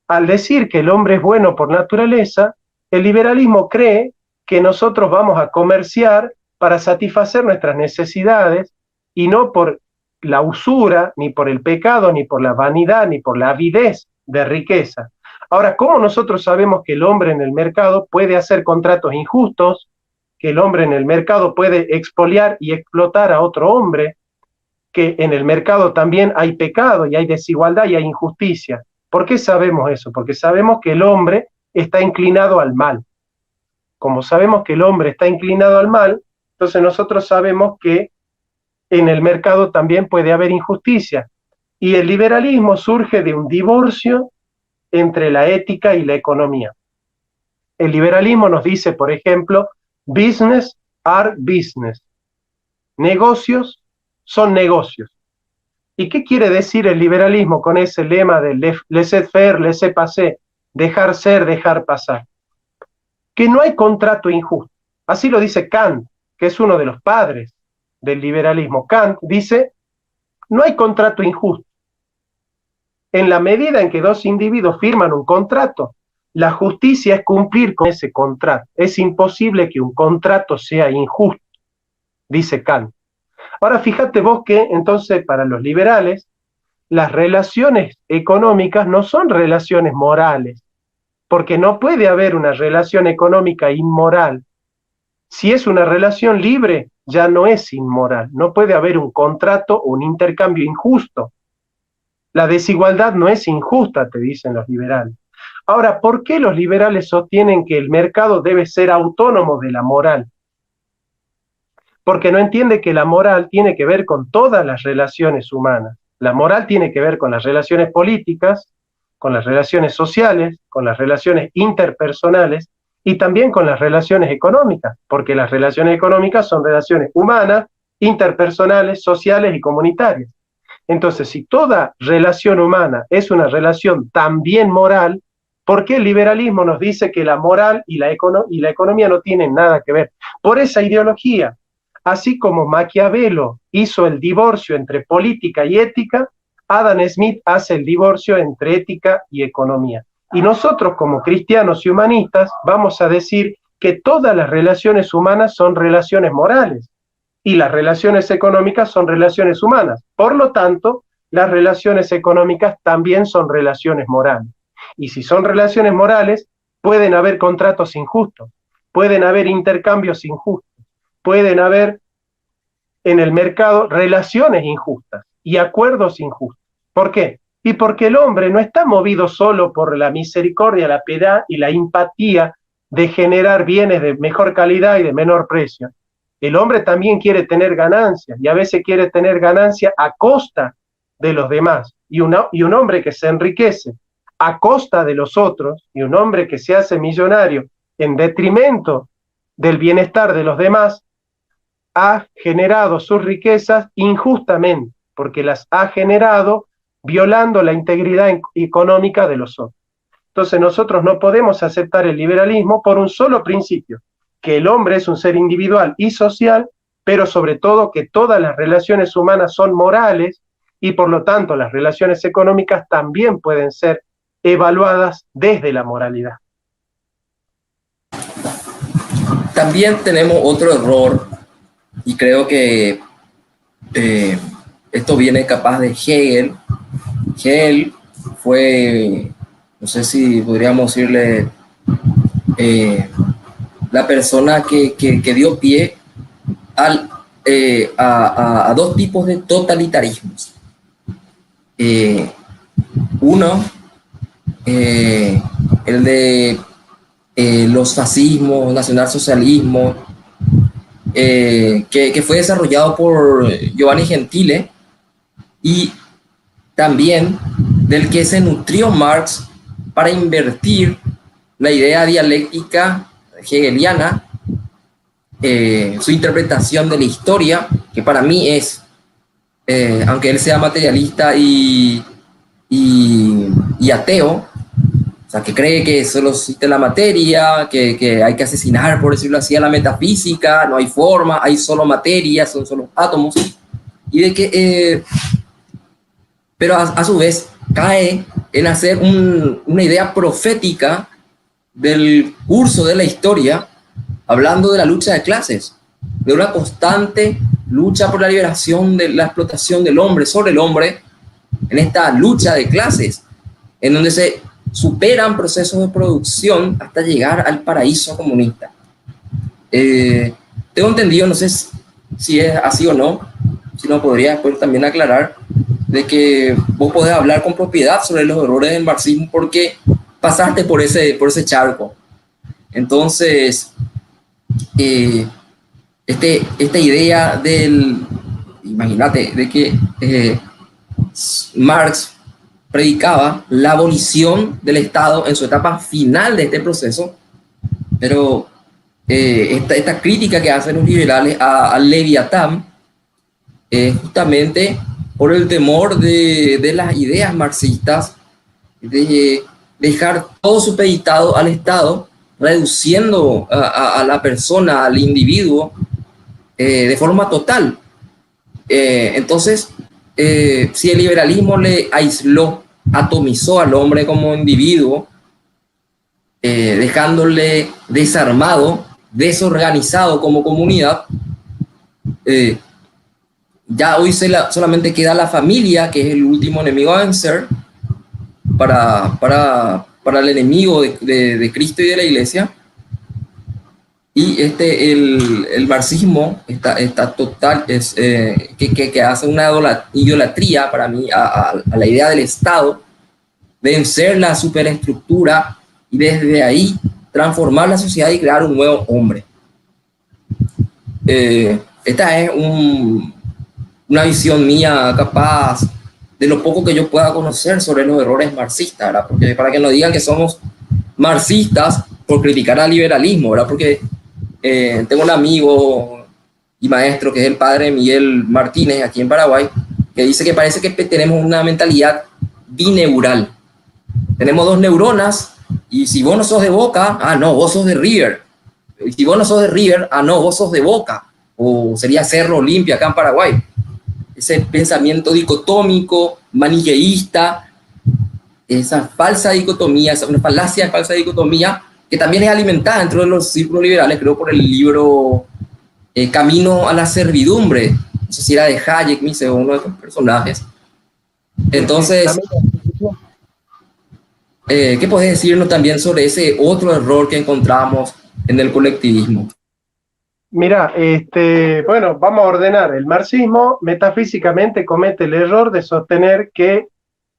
Al decir que el hombre es bueno por naturaleza, el liberalismo cree que nosotros vamos a comerciar para satisfacer nuestras necesidades y no por la usura, ni por el pecado, ni por la vanidad, ni por la avidez de riqueza. Ahora, ¿cómo nosotros sabemos que el hombre en el mercado puede hacer contratos injustos, que el hombre en el mercado puede expoliar y explotar a otro hombre, que en el mercado también hay pecado y hay desigualdad y hay injusticia? ¿Por qué sabemos eso? Porque sabemos que el hombre está inclinado al mal. Como sabemos que el hombre está inclinado al mal, entonces nosotros sabemos que en el mercado también puede haber injusticia. Y el liberalismo surge de un divorcio entre la ética y la economía. El liberalismo nos dice, por ejemplo, business are business. Negocios son negocios. ¿Y qué quiere decir el liberalismo con ese lema de laissez-faire, laissez-passer, dejar ser, dejar pasar? que no hay contrato injusto. Así lo dice Kant, que es uno de los padres del liberalismo. Kant dice, no hay contrato injusto. En la medida en que dos individuos firman un contrato, la justicia es cumplir con ese contrato. Es imposible que un contrato sea injusto, dice Kant. Ahora fíjate vos que entonces para los liberales las relaciones económicas no son relaciones morales, porque no puede haber una relación económica inmoral. Si es una relación libre, ya no es inmoral. No puede haber un contrato o un intercambio injusto. La desigualdad no es injusta, te dicen los liberales. Ahora, ¿por qué los liberales sostienen que el mercado debe ser autónomo de la moral? Porque no entiende que la moral tiene que ver con todas las relaciones humanas. La moral tiene que ver con las relaciones políticas, con las relaciones sociales, con las relaciones interpersonales y también con las relaciones económicas, porque las relaciones económicas son relaciones humanas, interpersonales, sociales y comunitarias. Entonces, si toda relación humana es una relación también moral, ¿por qué el liberalismo nos dice que la moral y la economía no tienen nada que ver? Por esa ideología. Así como Maquiavelo hizo el divorcio entre política y ética, Adam Smith hace el divorcio entre ética y economía. Y nosotros como cristianos y humanistas vamos a decir que todas las relaciones humanas son relaciones morales y las relaciones económicas son relaciones humanas. Por lo tanto, las relaciones económicas también son relaciones morales. Y si son relaciones morales, pueden haber contratos injustos, pueden haber intercambios injustos, pueden haber en el mercado relaciones injustas y acuerdos injustos. ¿Por qué? Y porque el hombre no está movido solo por la misericordia, la piedad y la empatía de generar bienes de mejor calidad y de menor precio. El hombre también quiere tener ganancias y a veces quiere tener ganancias a costa de los demás. Y un hombre que se enriquece a costa de los otros y un hombre que se hace millonario en detrimento del bienestar de los demás, ha generado sus riquezas injustamente, porque las ha generado violando la integridad económica de los otros. Entonces nosotros no podemos aceptar el liberalismo por un solo principio, que el hombre es un ser individual y social, pero sobre todo que todas las relaciones humanas son morales y por lo tanto las relaciones económicas también pueden ser evaluadas desde la moralidad. También tenemos otro error y creo que esto viene capaz de Hegel. Hegel fue, no sé si podríamos decirle, la persona que dio pie a dos tipos de totalitarismos. Uno, el de los fascismos, nacionalsocialismo, que fue desarrollado por Giovanni Gentile, y también del que se nutrió Marx para invertir la idea dialéctica hegeliana, su interpretación de la historia, que para mí es, aunque él sea materialista y ateo, o sea, que cree que solo existe la materia, que hay que asesinar, por decirlo así, a la metafísica, no hay forma, hay solo materia, son solo átomos, y de que, pero a su vez cae en hacer una idea profética del curso de la historia, hablando de la lucha de clases, de una constante lucha por la liberación de la explotación del hombre sobre el hombre, en esta lucha de clases, en donde se superan procesos de producción hasta llegar al paraíso comunista. Tengo entendido, no sé si es así o no, si no podría después también aclarar, de que vos podés hablar con propiedad sobre los errores del marxismo porque pasaste por ese charco. Entonces, esta idea imagínate, de que Marx predicaba la abolición del Estado en su etapa final de este proceso, pero esta crítica que hacen los liberales al Leviatán es justamente por el temor de las ideas marxistas, de dejar todo supeditado al Estado reduciendo a la persona, al individuo, de forma total. Entonces, si el liberalismo le aisló, atomizó al hombre como individuo, dejándole desarmado, desorganizado como comunidad, ya hoy solamente queda la familia, que es el último enemigo a vencer para el enemigo de Cristo y de la Iglesia. Y el marxismo está total, que hace una idolatría para mí a la idea del Estado, vencer la superestructura y desde ahí transformar la sociedad y crear un nuevo hombre. Esta es una visión mía, capaz de lo poco que yo pueda conocer sobre los errores marxistas, ¿verdad? Porque para que no digan que somos marxistas por criticar al liberalismo, ¿verdad? Porque tengo un amigo y maestro que es el padre Miguel Martínez aquí en Paraguay, que dice que parece que tenemos una mentalidad bineural. Tenemos dos neuronas y si vos no sos de Boca, no, vos sos de River. Y si vos no sos de River, no, vos sos de Boca. O sería Cerro Olimpia acá en Paraguay. Ese pensamiento dicotómico, maniqueísta, esa falsa dicotomía, una falacia de falsa dicotomía, que también es alimentada dentro de los círculos liberales, creo por el libro Camino a la servidumbre, no sé si era de Hayek, uno de sus personajes. Entonces, ¿qué podés decirnos también sobre ese otro error que encontramos en el colectivismo? Mira, bueno, vamos a ordenar. El marxismo metafísicamente comete el error de sostener que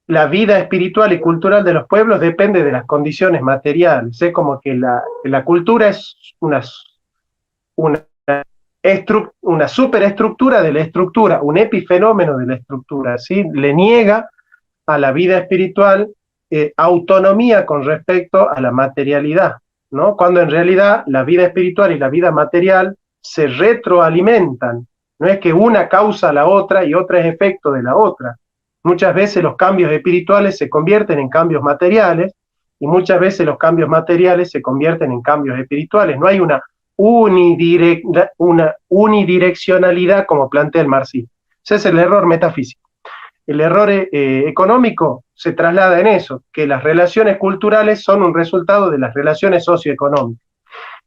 la vida espiritual y cultural de los pueblos depende de las condiciones materiales. Es como que la cultura es una superestructura de la estructura, un epifenómeno de la estructura, ¿sí? Le niega a la vida espiritual autonomía con respecto a la materialidad, ¿no? Cuando en realidad la vida espiritual y la vida material se retroalimentan. No es que una causa a la otra y otra es efecto de la otra. Muchas veces los cambios espirituales se convierten en cambios materiales y muchas veces los cambios materiales se convierten en cambios espirituales. No hay una unidireccionalidad como plantea el marxismo. Ese es el error metafísico. El error económico se traslada en eso, que las relaciones culturales son un resultado de las relaciones socioeconómicas.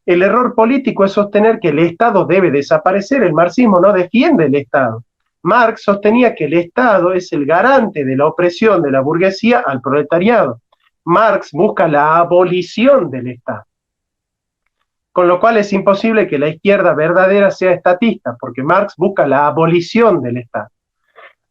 El error político es sostener que el Estado debe desaparecer. El marxismo no defiende el Estado. Marx sostenía que el Estado es el garante de la opresión de la burguesía al proletariado. Marx busca la abolición del Estado. Con lo cual es imposible que la izquierda verdadera sea estatista, porque Marx busca la abolición del Estado.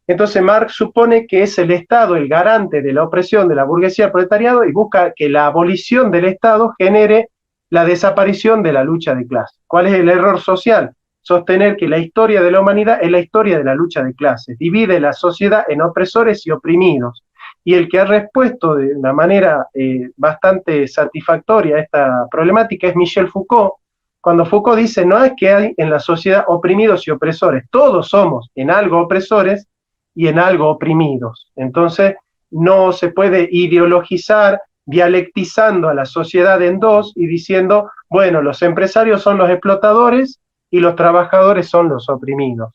Entonces Marx supone que es el Estado el garante de la opresión de la burguesía al proletariado y busca que la abolición del Estado genere la desaparición de la lucha de clases. ¿Cuál es el error social? Sostener que la historia de la humanidad es la historia de la lucha de clases, divide la sociedad en opresores y oprimidos. Y el que ha respuesto de una manera bastante satisfactoria a esta problemática es Michel Foucault, cuando Foucault dice, no es que hay en la sociedad oprimidos y opresores, todos somos en algo opresores y en algo oprimidos. Entonces, no se puede ideologizar dialectizando a la sociedad en dos y diciendo, bueno, los empresarios son los explotadores y los trabajadores son los oprimidos.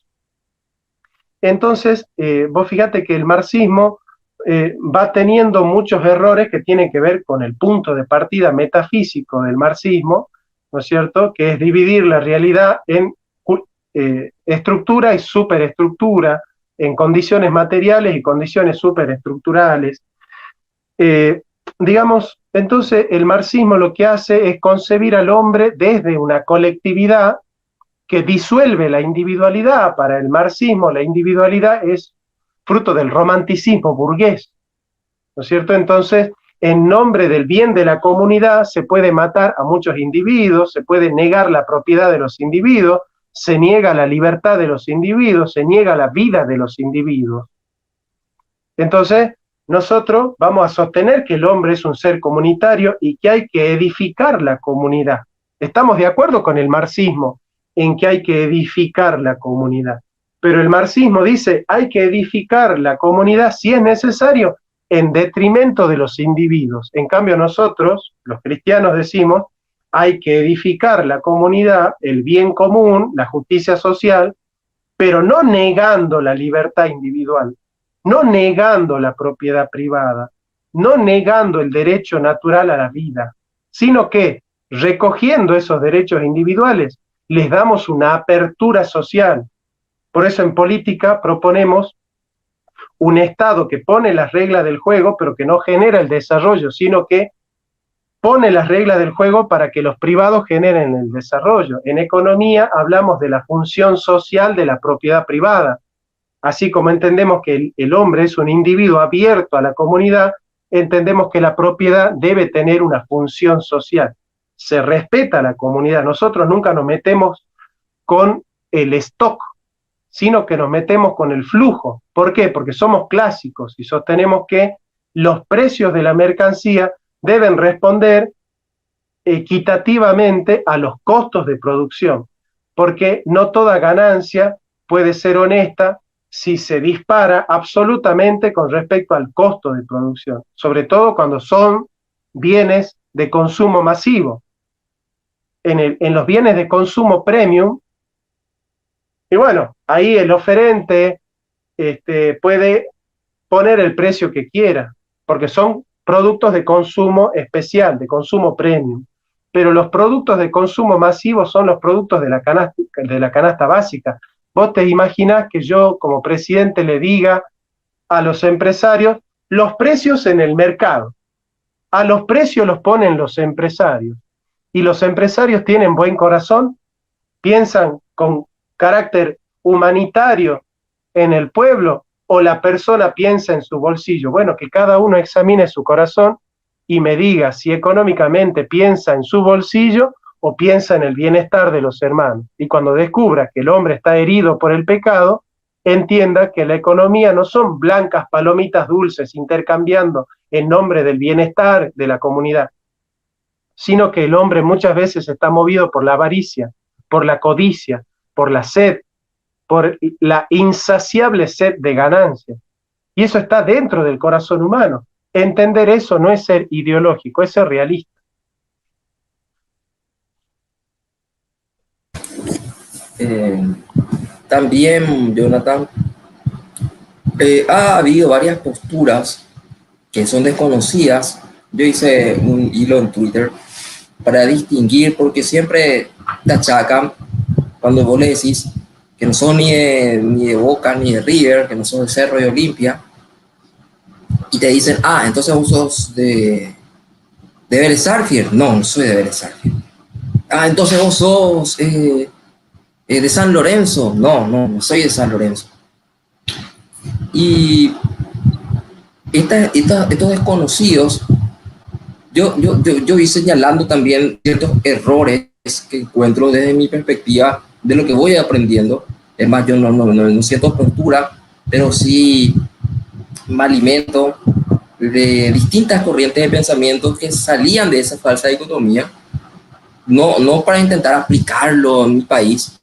Entonces, vos fíjate que el marxismo va teniendo muchos errores que tienen que ver con el punto de partida metafísico del marxismo, ¿no es cierto?, que es dividir la realidad en estructura y superestructura, en condiciones materiales y condiciones superestructurales. Digamos, entonces el marxismo lo que hace es concebir al hombre desde una colectividad que disuelve la individualidad. Para el marxismo la individualidad es fruto del romanticismo burgués, ¿no es cierto? Entonces, en nombre del bien de la comunidad se puede matar a muchos individuos, se puede negar la propiedad de los individuos, se niega la libertad de los individuos, se niega la vida de los individuos. Entonces, nosotros vamos a sostener que el hombre es un ser comunitario y que hay que edificar la comunidad. Estamos de acuerdo con el marxismo en que hay que edificar la comunidad. Pero el marxismo dice, hay que edificar la comunidad si es necesario, en detrimento de los individuos. En cambio nosotros, los cristianos, decimos, hay que edificar la comunidad, el bien común, la justicia social, pero no negando la libertad individual, no negando la propiedad privada, no negando el derecho natural a la vida, sino que recogiendo esos derechos individuales, les damos una apertura social. Por eso en política proponemos un Estado que pone las reglas del juego, pero que no genera el desarrollo, sino que pone las reglas del juego para que los privados generen el desarrollo. En economía hablamos de la función social de la propiedad privada. Así como entendemos que el hombre es un individuo abierto a la comunidad, entendemos que la propiedad debe tener una función social. Se respeta a la comunidad. Nosotros nunca nos metemos con el stock, sino que nos metemos con el flujo. ¿Por qué? Porque somos clásicos y sostenemos que los precios de la mercancía deben responder equitativamente a los costos de producción, porque no toda ganancia puede ser honesta si se dispara absolutamente con respecto al costo de producción, sobre todo cuando son bienes de consumo masivo. En los bienes de consumo premium, y bueno, ahí el oferente puede poner el precio que quiera, porque son productos de consumo especial, de consumo premium. Pero los productos de consumo masivo son los productos de la canasta básica. Vos te imaginás que yo como presidente le diga a los empresarios los precios en el mercado. A los precios los ponen los empresarios. Y los empresarios tienen buen corazón, piensan con carácter humanitario en el pueblo, o la persona piensa en su bolsillo. Bueno, que cada uno examine su corazón y me diga si económicamente piensa en su bolsillo o piensa en el bienestar de los hermanos. Y cuando descubra que el hombre está herido por el pecado, entienda que la economía no son blancas palomitas dulces intercambiando en nombre del bienestar de la comunidad, sino que el hombre muchas veces está movido por la avaricia, por la codicia, por la sed, por la insaciable sed de ganancia. Y eso está dentro del corazón humano. Entender eso no es ser ideológico, es ser realista. También, Jonathan, ha habido varias posturas que son desconocidas. Yo hice un hilo en Twitter para distinguir, porque siempre te achacan cuando vos le decís que no son ni de Boca ni de River, que no son de Cerro y Olimpia, y te dicen, entonces vos sos de Vélez Sarsfield. No soy de Vélez Sarsfield. Entonces vos sos de San Lorenzo. No soy de San Lorenzo. Y estos desconocidos, yo vi señalando también ciertos errores que encuentro desde mi perspectiva de lo que voy aprendiendo. Es más, yo no siento postura, pero sí me alimento de distintas corrientes de pensamiento que salían de esa falsa dicotomía, no para intentar aplicarlo en mi país,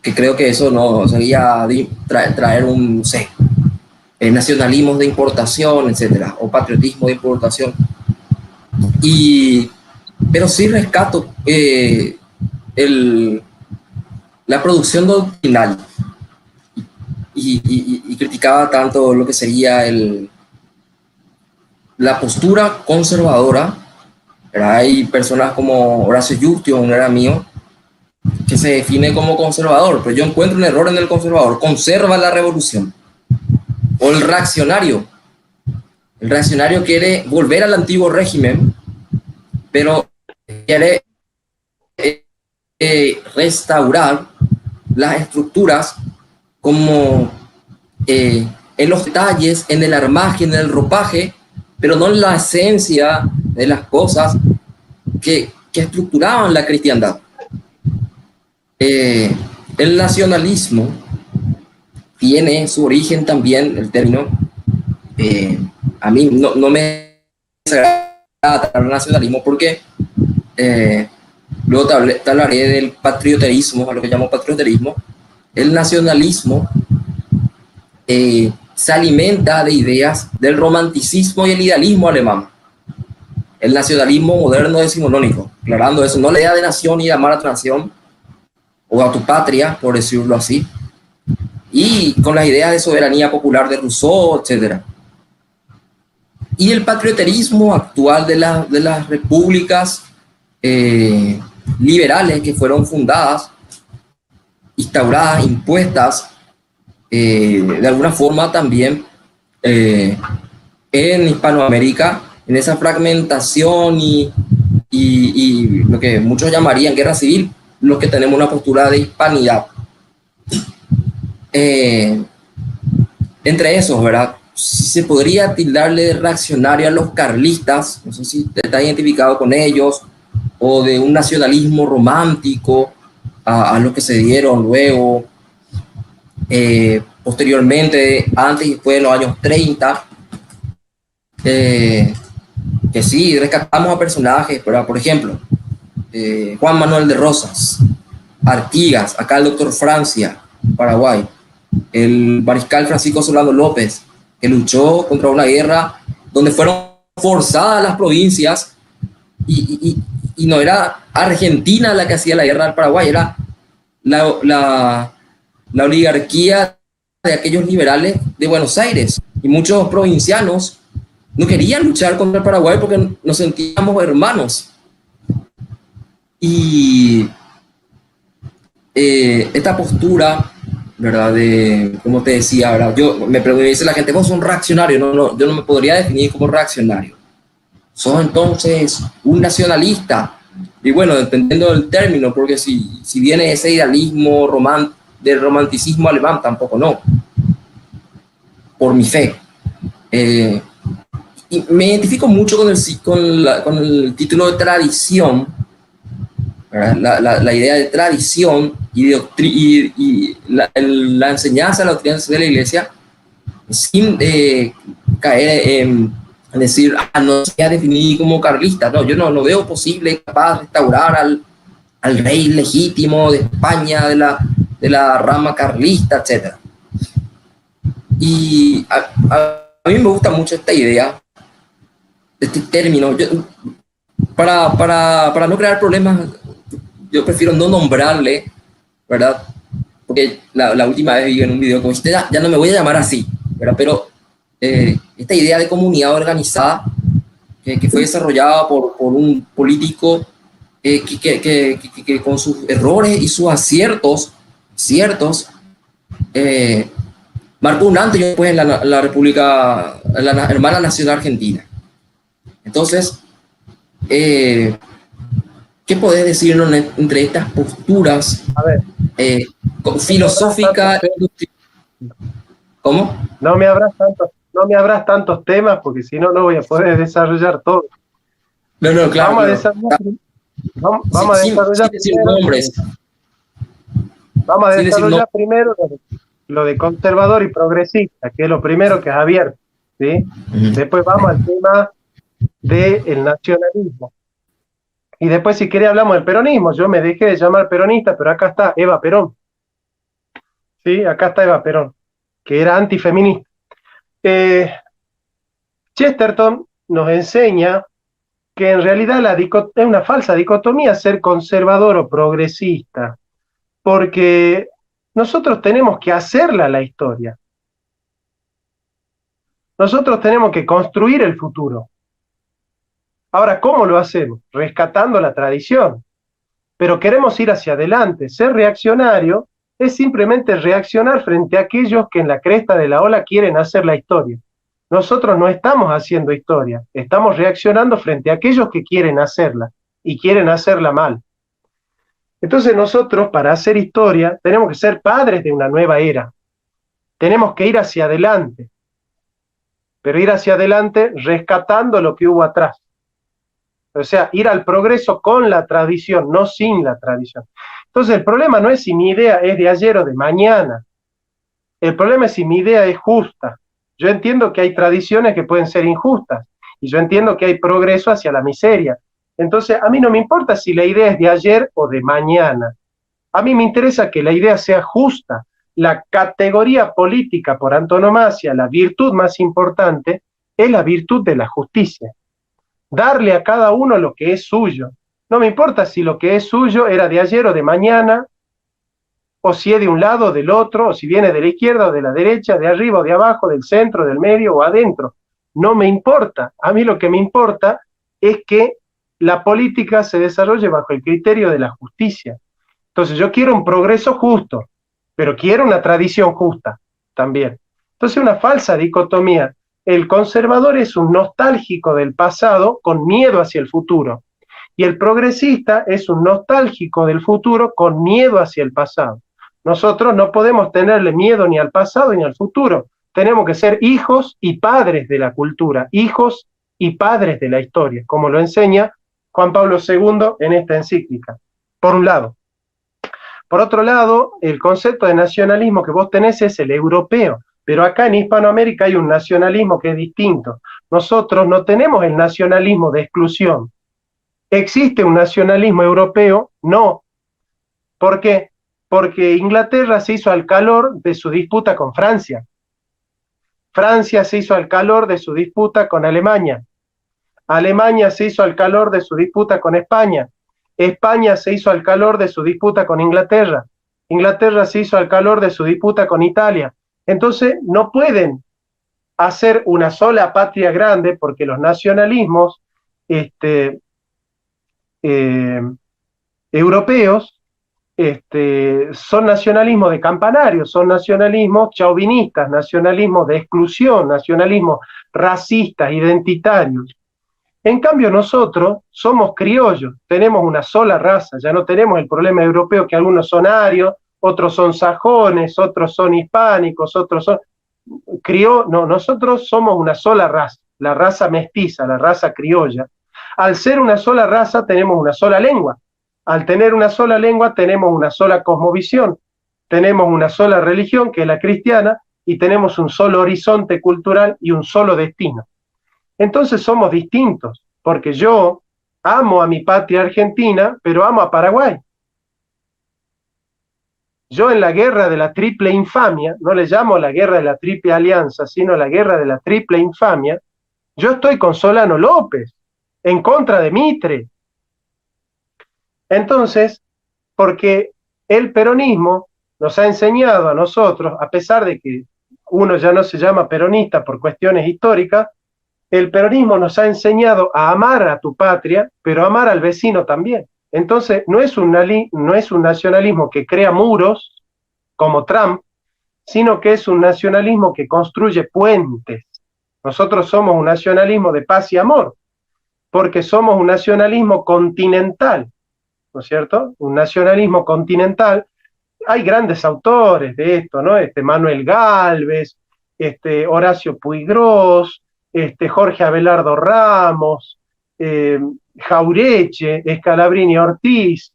que creo que eso no sería traer un, no sé, nacionalismo de importación, etcétera, o patriotismo de importación. Pero sí rescato la producción doctrinal y criticaba tanto lo que sería la postura conservadora. Hay personas como Horacio Giustio, un era mío, que se define como conservador, pero yo encuentro un error en el conservador. Conserva la revolución. O el reaccionario. El reaccionario quiere volver al antiguo régimen, pero quiere restaurar las estructuras como en los detalles, en el armaje, en el ropaje, pero no en la esencia de las cosas que estructuraban la cristiandad. El nacionalismo tiene su origen también, el término, a mí no me agrada el nacionalismo porque luego te hablaré del patrioterismo, a lo que llamo patrioterismo. El nacionalismo se alimenta de ideas del romanticismo y el idealismo alemán. el nacionalismo moderno decimonónico, aclarando eso, no la idea de nación y de amar a tu nación o a tu patria, por decirlo así, y con las ideas de soberanía popular de Rousseau, etcétera. Y el patrioterismo actual de las repúblicas liberales que fueron fundadas, instauradas, impuestas, de alguna forma también en Hispanoamérica, en esa fragmentación y lo que muchos llamarían guerra civil, los que tenemos una postura de hispanidad. Entre esos, ¿verdad? Se podría tildarle de reaccionario a los carlistas, no sé si está identificado con ellos, o de un nacionalismo romántico a lo que se dieron luego, posteriormente, antes y después de los años 30, que sí, rescatamos a personajes, pero, por ejemplo, Juan Manuel de Rosas, Artigas, acá el doctor Francia, Paraguay, el mariscal Francisco Solano López, que luchó contra una guerra donde fueron forzadas las provincias y no era Argentina la que hacía la guerra al Paraguay, era la oligarquía de aquellos liberales de Buenos Aires, y muchos provincianos no querían luchar contra el Paraguay porque nos sentíamos hermanos. Y esta postura, ¿verdad? De, como te decía, ¿verdad? Me dice la gente, vos sos un reaccionario. No, yo no me podría definir como reaccionario. Sos entonces un nacionalista. Y bueno, dependiendo del término, porque si viene ese idealismo del romanticismo alemán, tampoco no. Por mi fe. Y me identifico mucho con el título de tradición, la idea de tradición y la enseñanza de la doctrina de la Iglesia, sin caer en decir, no se ha definido como carlista. No, yo no veo posible capaz de restaurar al rey legítimo de España, de la rama carlista, etc. Y a mí me gusta mucho esta idea, este término. Para no crear problemas, yo prefiero no nombrarle, ¿verdad? Porque la última vez vi en un video como usted, ya no me voy a llamar así, ¿verdad? Pero esta idea de comunidad organizada que fue desarrollada por un político que con sus errores y sus aciertos ciertos, marcó un antes y después en la República, la hermana nación argentina. Entonces, ¿qué podés decirnos entre estas posturas filosóficas? ¿Cómo? No me abras tantos temas, porque si no, no voy a poder desarrollar todo. No, claro. Vamos a desarrollar primero lo de conservador y progresista, que es lo primero que es abierto, ¿sí? Después vamos al tema del nacionalismo. Y después, si quiere, hablamos del peronismo. Yo me dejé de llamar peronista, pero acá está Eva Perón. ¿Sí? Acá está Eva Perón, que era antifeminista. Chesterton nos enseña que en realidad es una falsa dicotomía ser conservador o progresista, porque nosotros tenemos que hacerla la historia. Nosotros tenemos que construir el futuro. Ahora, ¿cómo lo hacemos? Rescatando la tradición. Pero queremos ir hacia adelante. Ser reaccionario es simplemente reaccionar frente a aquellos que en la cresta de la ola quieren hacer la historia. Nosotros no estamos haciendo historia, estamos reaccionando frente a aquellos que quieren hacerla, y quieren hacerla mal. Entonces nosotros, para hacer historia, tenemos que ser padres de una nueva era. Tenemos que ir hacia adelante, pero ir hacia adelante rescatando lo que hubo atrás. O sea, ir al progreso con la tradición, no sin la tradición. Entonces el problema no es si mi idea es de ayer o de mañana. El problema es si mi idea es justa. Yo entiendo que hay tradiciones que pueden ser injustas, y yo entiendo que hay progreso hacia la miseria. Entonces, a mí no me importa si la idea es de ayer o de mañana. A mí me interesa que la idea sea justa. La categoría política por antonomasia, la virtud más importante, es la virtud de la justicia. darle a cada uno lo que es suyo. No me importa si lo que es suyo era de ayer o de mañana, o si es de un lado o del otro, o si viene de la izquierda o de la derecha, de arriba o de abajo, del centro, del medio o adentro. No me importa. A mí lo que me importa es que la política se desarrolle bajo el criterio de la justicia. Entonces yo quiero un progreso justo, pero quiero una tradición justa también. Entonces una falsa dicotomía. El conservador es un nostálgico del pasado con miedo hacia el futuro. Y el progresista es un nostálgico del futuro con miedo hacia el pasado. Nosotros no podemos tenerle miedo ni al pasado ni al futuro. Tenemos que ser hijos y padres de la cultura, hijos y padres de la historia, como lo enseña Juan Pablo II en esta encíclica, por un lado. Por otro lado, el concepto de nacionalismo que vos tenés es el europeo, pero acá en Hispanoamérica hay un nacionalismo que es distinto. Nosotros no tenemos el nacionalismo de exclusión. ¿Existe un nacionalismo europeo? No. ¿Por qué? Porque Inglaterra se hizo al calor de su disputa con Francia. Francia se hizo al calor de su disputa con Alemania. Alemania se hizo al calor de su disputa con España. España se hizo al calor de su disputa con Inglaterra. Inglaterra se hizo al calor de su disputa con Italia. Entonces no pueden hacer una sola patria grande porque los nacionalismos europeos son nacionalismos de campanario, son nacionalismos chauvinistas, nacionalismos de exclusión, nacionalismos racistas, identitarios. En cambio nosotros somos criollos, tenemos una sola raza, ya no tenemos el problema europeo que algunos son arios, otros son sajones, otros son hispánicos, otros son... No, nosotros somos una sola raza, la raza mestiza, la raza criolla. Al ser una sola raza tenemos una sola lengua. Al tener una sola lengua tenemos una sola cosmovisión, tenemos una sola religión que es la cristiana y tenemos un solo horizonte cultural y un solo destino. Entonces somos distintos, porque yo amo a mi patria Argentina, pero amo a Paraguay. Yo en la guerra de la triple infamia, no le llamo la guerra de la triple alianza, sino la guerra de la triple infamia, yo estoy con Solano López, en contra de Mitre. Entonces, porque el peronismo nos ha enseñado a nosotros, a pesar de que uno ya no se llama peronista por cuestiones históricas, el peronismo nos ha enseñado a amar a tu patria, pero amar al vecino también. Entonces, no es un nacionalismo que crea muros, como Trump, sino que es un nacionalismo que construye puentes. Nosotros somos un nacionalismo de paz y amor, porque somos un nacionalismo continental, ¿no es cierto? Un nacionalismo continental. Hay grandes autores de esto, ¿no? Manuel Gálvez, Horacio Puiggrós, Jorge Abelardo Ramos, Jaureche, Scalabrini Ortiz,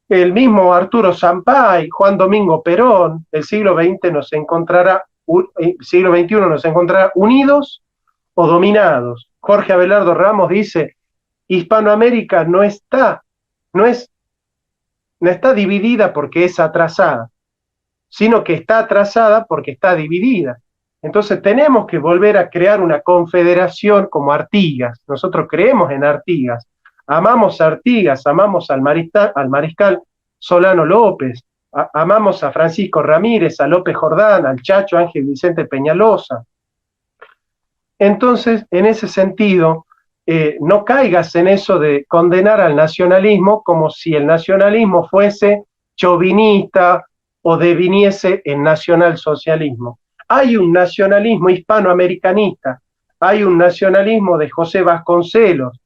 el mismo Arturo Sampay, Juan Domingo Perón. El siglo XX siglo XXI nos encontrará unidos o dominados. Jorge Abelardo Ramos dice, Hispanoamérica no está dividida porque es atrasada, sino que está atrasada porque está dividida. Entonces tenemos que volver a crear una confederación como Artigas. Nosotros creemos en Artigas, amamos a Artigas, amamos al mariscal Solano López, amamos a Francisco Ramírez, a López Jordán, al Chacho Ángel Vicente Peñalosa. Entonces, en ese sentido, no caigas en eso de condenar al nacionalismo como si el nacionalismo fuese chauvinista o deviniese en nacionalsocialismo. Hay un nacionalismo hispanoamericanista, hay un nacionalismo de José Vasconcelos,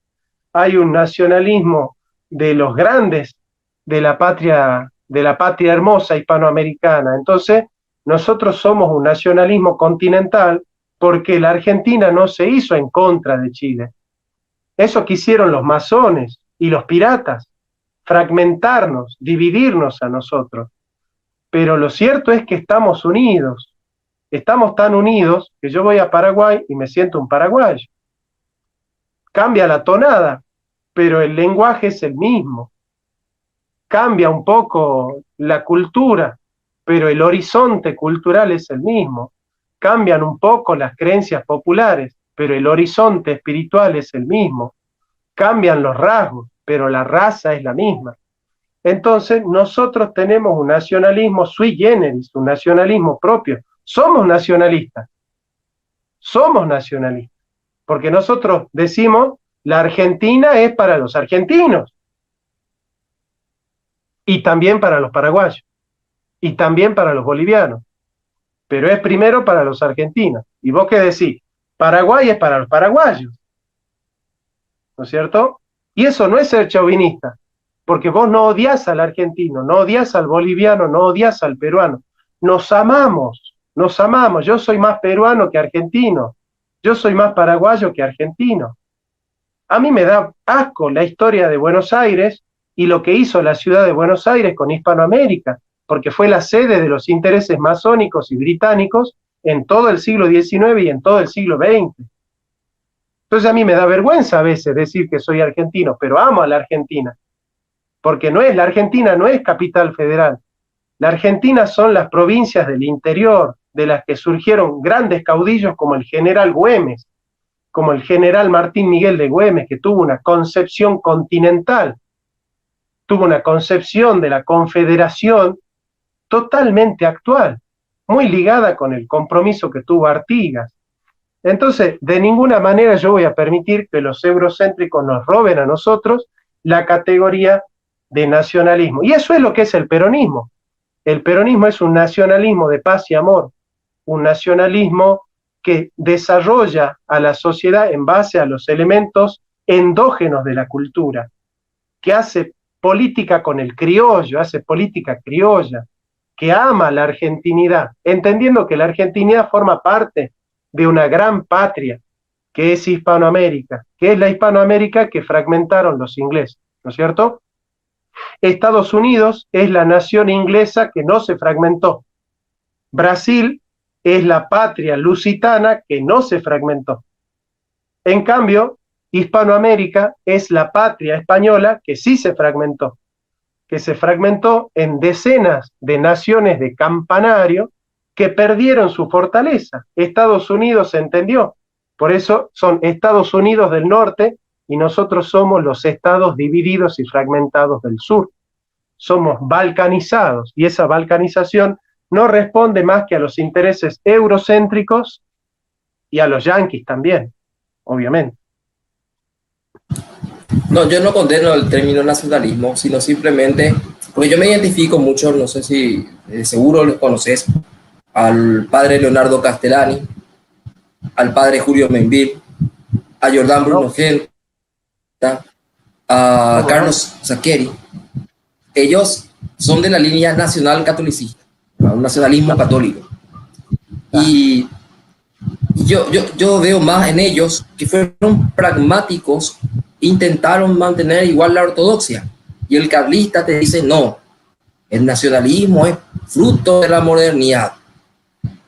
hay un nacionalismo de los grandes de la patria hermosa hispanoamericana. Entonces, nosotros somos un nacionalismo continental porque la Argentina no se hizo en contra de Chile. Eso quisieron los masones y los piratas, fragmentarnos, dividirnos a nosotros. Pero lo cierto es que estamos unidos. Estamos tan unidos que yo voy a Paraguay y me siento un paraguayo. Cambia la tonada, pero el lenguaje es el mismo. Cambia un poco la cultura, pero el horizonte cultural es el mismo. Cambian un poco las creencias populares, pero el horizonte espiritual es el mismo. cambian los rasgos, pero la raza es la misma. Entonces, nosotros tenemos un nacionalismo sui generis, un nacionalismo propio. Somos nacionalistas, porque nosotros decimos, la Argentina es para los argentinos, y también para los paraguayos, y también para los bolivianos, pero es primero para los argentinos. ¿Y vos qué decís? Paraguay es para los paraguayos, ¿no es cierto? Y eso no es ser chauvinista, porque vos no odias al argentino, no odias al boliviano, no odias al peruano. Nos amamos, yo soy más peruano que argentino, yo soy más paraguayo que argentino. A mí me da asco la historia de Buenos Aires y lo que hizo la ciudad de Buenos Aires con Hispanoamérica, porque fue la sede de los intereses masónicos y británicos en todo el siglo XIX y en todo el siglo XX. Entonces a mí me da vergüenza a veces decir que soy argentino, pero amo a la Argentina, porque la Argentina no es capital federal. La Argentina son las provincias del interior, de las que surgieron grandes caudillos como el general Güemes, como el general Martín Miguel de Güemes, que tuvo una concepción continental, tuvo una concepción de la confederación totalmente actual, muy ligada con el compromiso que tuvo Artigas. Entonces, de ninguna manera yo voy a permitir que los eurocéntricos nos roben a nosotros la categoría de nacionalismo. Y eso es lo que es el peronismo. El peronismo es un nacionalismo de paz y amor, un nacionalismo que desarrolla a la sociedad en base a los elementos endógenos de la cultura, que hace política con el criollo, hace política criolla, que ama la argentinidad, entendiendo que la argentinidad forma parte de una gran patria, que es Hispanoamérica, que es la Hispanoamérica que fragmentaron los ingleses, ¿no es cierto? Estados Unidos es la nación inglesa que no se fragmentó. Brasil es la patria lusitana que no se fragmentó. En cambio, Hispanoamérica es la patria española que sí se fragmentó, en decenas de naciones de campanario que perdieron su fortaleza. Estados Unidos se entendió, por eso son Estados Unidos del norte y nosotros somos los estados divididos y fragmentados del sur. Somos balcanizados y esa balcanización no responde más que a los intereses eurocéntricos y a los yanquis también, obviamente. No, yo no condeno el término nacionalismo, sino simplemente, porque yo me identifico mucho, no sé si seguro los conoces, al padre Leonardo Castellani, al padre Julio Menville, a Jordán Bruno Genta, a Carlos Saccheri. Ellos son de la línea nacional catolicista, un nacionalismo católico. Y yo veo más en ellos que fueron pragmáticos, intentaron mantener igual la ortodoxia. Y el carlista te dice, no, el nacionalismo es fruto de la modernidad.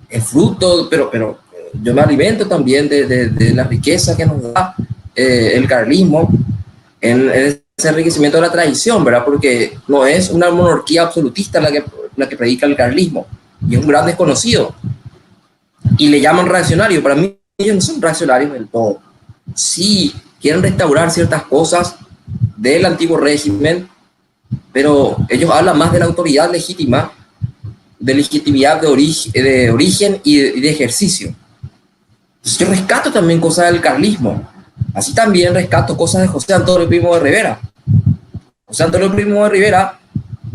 Es fruto, pero yo me alimento también de la riqueza que nos da el carlismo en ese enriquecimiento de la tradición, ¿verdad? Porque no es una monarquía absolutista la que predica el carlismo, y es un gran desconocido. Y le llaman reaccionario. Para mí ellos no son reaccionarios del todo. Sí, quieren restaurar ciertas cosas del antiguo régimen, pero ellos hablan más de la autoridad legítima, de legitimidad de origen y de ejercicio. Entonces yo rescato también cosas del carlismo. Así también rescato cosas de José Antonio Primo de Rivera. José Antonio Primo de Rivera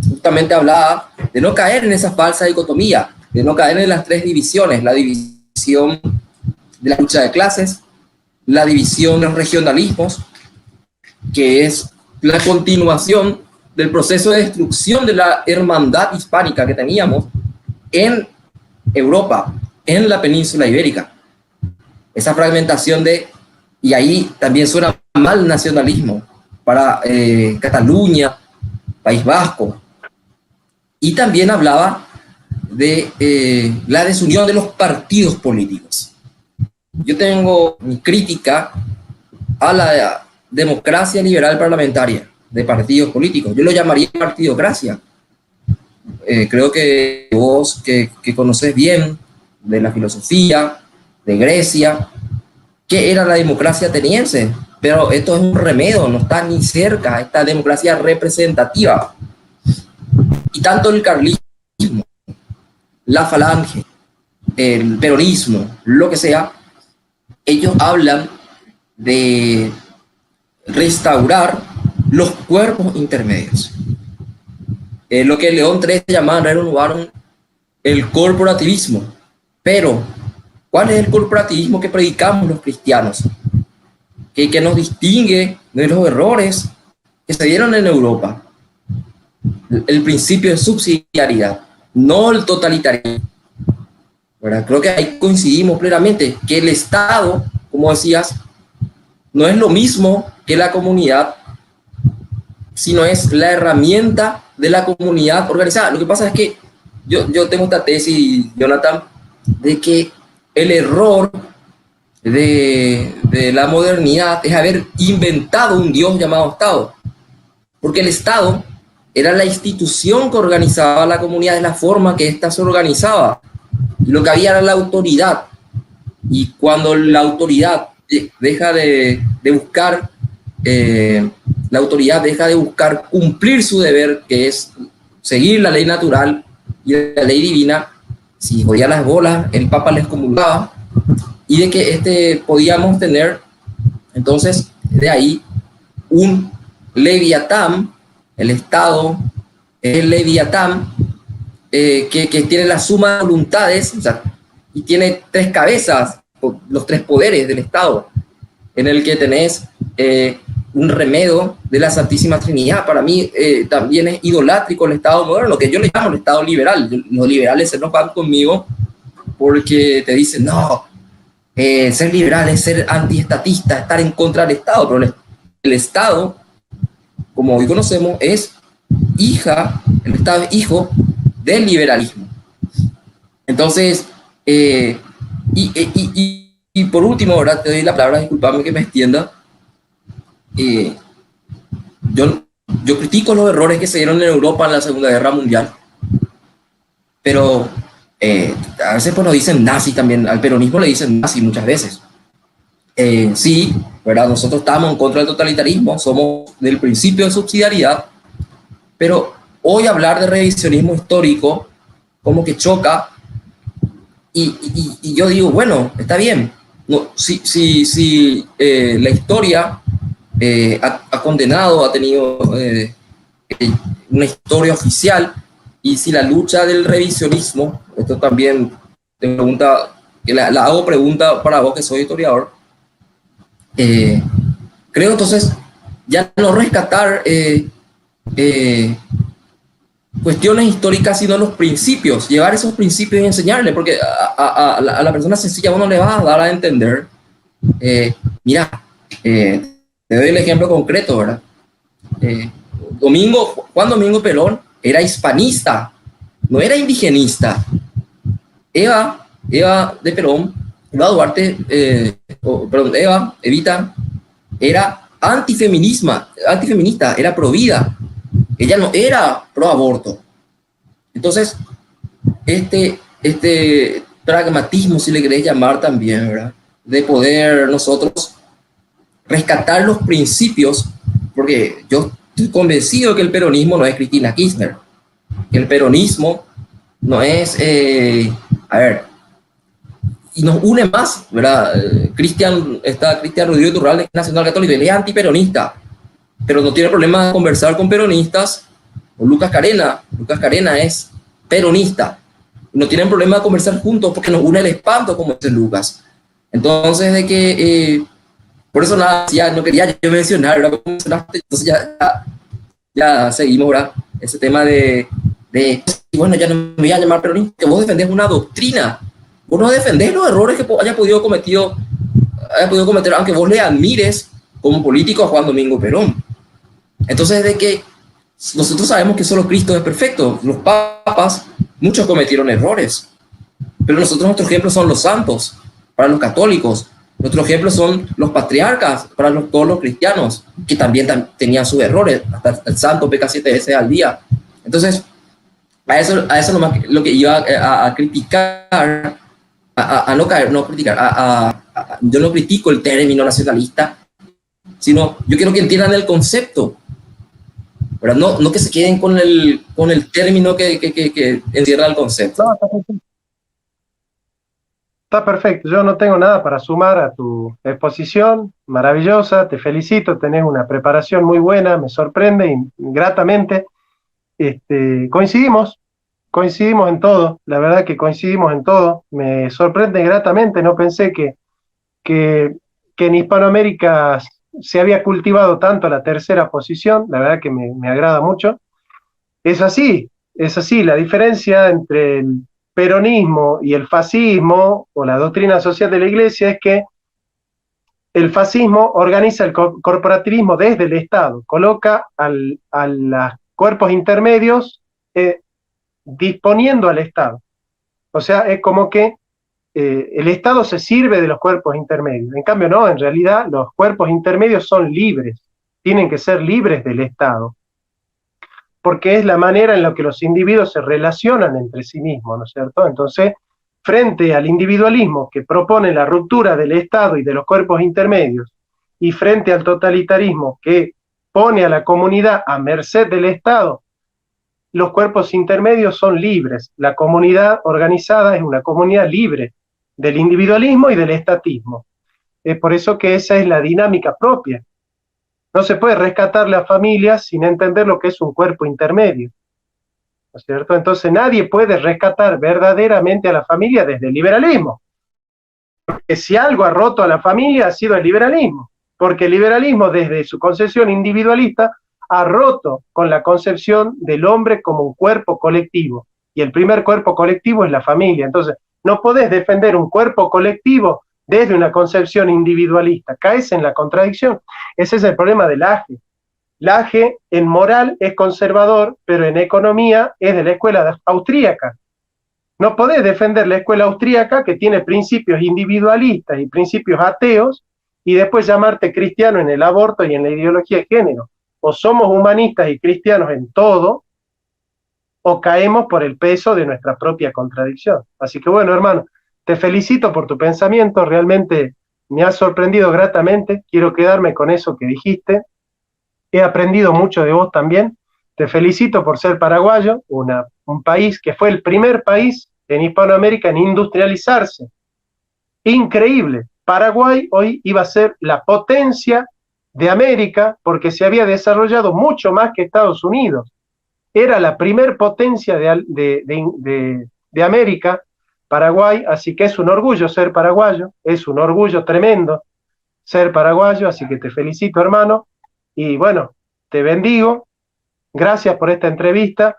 justamente hablaba de no caer en esa falsa dicotomía, de no caer en las tres divisiones: la división de la lucha de clases, la división de los regionalismos, que es la continuación del proceso de destrucción de la hermandad hispánica que teníamos en Europa, en la península ibérica. Esa fragmentación y ahí también suena mal nacionalismo para Cataluña, País Vasco. Y también hablaba de la desunión de los partidos políticos. Yo tengo mi crítica a la democracia liberal parlamentaria de partidos políticos. Yo lo llamaría partidocracia. Creo que vos, que conoces bien de la filosofía, de Grecia, qué era la democracia ateniense, pero esto es un remedio, no está ni cerca esta democracia representativa. Y tanto el carlismo, la falange, el peronismo, lo que sea, ellos hablan de restaurar los cuerpos intermedios. Lo que León XIII llamaba, renovaron el corporativismo. Pero, ¿cuál es el corporativismo que predicamos los cristianos? Que nos distingue de los errores que se dieron en Europa. El principio de subsidiariedad, no el totalitarismo. ¿Verdad? Creo que ahí coincidimos plenamente, que el Estado, como decías, no es lo mismo que la comunidad, sino es la herramienta de la comunidad organizada. Lo que pasa es que yo tengo esta tesis, Jonathan, de que el error de la modernidad es haber inventado un Dios llamado Estado. Porque el Estado era la institución que organizaba la comunidad, de la forma que ésta se organizaba. Y lo que había era la autoridad. Y cuando la autoridad deja de buscar, la autoridad deja de buscar cumplir su deber, que es seguir la ley natural y la ley divina, si jodía las bolas, el Papa les comulgaba, y de que podíamos tener, entonces, de ahí, un Leviatán, el Estado, el Leviatán, que tiene la suma de voluntades, o sea, y tiene tres cabezas, los tres poderes del Estado, en el que tenés un remedio de la Santísima Trinidad. Para mí también es idolátrico el Estado moderno, que yo le llamo el Estado liberal. Los liberales se enojan conmigo porque te dicen, no, ser liberal es ser antiestatista, estar en contra del Estado, pero el Estado, como hoy conocemos, es el Estado es hijo del liberalismo. Entonces, y por último, ahora te doy la palabra, disculpame que me extienda. Yo critico los errores que se dieron en Europa en la Segunda Guerra Mundial, pero a veces pues nos dicen nazi también, al peronismo le dicen nazi muchas veces. Sí, ¿verdad? Nosotros estamos en contra del totalitarismo, somos del principio de subsidiariedad, pero hoy hablar de revisionismo histórico como que choca, y yo digo, bueno, está bien, no, si la historia ha condenado, ha tenido una historia oficial, y si la lucha del revisionismo, esto también te pregunta, la hago pregunta para vos que soy historiador, creo entonces ya no rescatar cuestiones históricas, sino los principios, llevar esos principios y enseñarle, porque a la persona sencilla uno le va a dar a entender, mira, te doy el ejemplo concreto, ¿verdad? Juan Domingo Perón era hispanista, no era indigenista. Eva de Perón, Evita, era antifeminista, era pro vida. Ella no era pro aborto. Entonces, este pragmatismo, si le querés llamar también, ¿verdad? De poder nosotros rescatar los principios, porque yo estoy convencido que el peronismo no es Cristina Kirchner, que el peronismo no es, y nos une más, ¿verdad? Cristian Rodrigo Turralde, nacional católico, él es antiperonista, pero no tiene problema de conversar con peronistas. O Lucas Carena es peronista, no tienen problema de conversar juntos porque nos une el espanto, como dice Lucas. Entonces, de que por eso nada, ya no quería yo mencionar, ¿verdad? Entonces ya seguimos, ¿verdad? Ese tema de bueno, ya no me voy a llamar peronista, que vos defendés una doctrina, vos no defendés los errores que haya podido cometer, aunque vos le admires como político a Juan Domingo Perón. Entonces, de que nosotros sabemos que solo Cristo es perfecto, los papas, muchos cometieron errores, pero nuestro ejemplo son los santos, para los católicos. Nuestro ejemplo son los patriarcas para todos los cristianos, que también tenían sus errores. Hasta el santo peca 7 veces al día. Entonces, a eso lo que iba a criticar a no caer, no criticar, yo no critico el término nacionalista, sino yo quiero que entiendan el concepto, ¿verdad? No que se queden con el término que encierra el concepto. No, está perfecto, yo no tengo nada para sumar a tu exposición, maravillosa, te felicito, tenés una preparación muy buena, me sorprende y gratamente. Coincidimos en todo, la verdad que coincidimos en todo, me sorprende gratamente, no pensé que en Hispanoamérica se había cultivado tanto la tercera posición, la verdad que me agrada mucho. Es así, la diferencia entre el peronismo y el fascismo, o la doctrina social de la Iglesia, es que el fascismo organiza el corporativismo desde el Estado, coloca a los cuerpos intermedios disponiendo al Estado. O sea, es como que el Estado se sirve de los cuerpos intermedios. En cambio, no, en realidad los cuerpos intermedios son libres, tienen que ser libres del Estado, porque es la manera en la que los individuos se relacionan entre sí mismos, ¿no es cierto? Entonces, frente al individualismo que propone la ruptura del Estado y de los cuerpos intermedios, y frente al totalitarismo que pone a la comunidad a merced del Estado, los cuerpos intermedios son libres. La comunidad organizada es una comunidad libre del individualismo y del estatismo. Es por eso que esa es la dinámica propia. No se puede rescatar la familia sin entender lo que es un cuerpo intermedio, ¿no es cierto? Entonces nadie puede rescatar verdaderamente a la familia desde el liberalismo. Porque si algo ha roto a la familia ha sido el liberalismo. Porque el liberalismo, desde su concepción individualista, ha roto con la concepción del hombre como un cuerpo colectivo. Y el primer cuerpo colectivo es la familia. Entonces, no podés defender un cuerpo colectivo desde una concepción individualista. Caes en la contradicción. Ese es el problema del AGE. El AGE en moral es conservador, pero en economía es de la escuela austríaca. No podés defender la escuela austríaca que tiene principios individualistas y principios ateos y después llamarte cristiano en el aborto y en la ideología de género. O somos humanistas y cristianos en todo, o caemos por el peso de nuestra propia contradicción. Así que bueno, hermano, te felicito por tu pensamiento, realmente me ha sorprendido gratamente, quiero quedarme con eso que dijiste, he aprendido mucho de vos también, te felicito por ser paraguayo, un país que fue el primer país en Hispanoamérica en industrializarse. Increíble, Paraguay hoy iba a ser la potencia de América porque se había desarrollado mucho más que Estados Unidos. Era la primer potencia de América, Paraguay, así que es un orgullo ser paraguayo, es un orgullo tremendo ser paraguayo, así que te felicito, hermano, y bueno, te bendigo, gracias por esta entrevista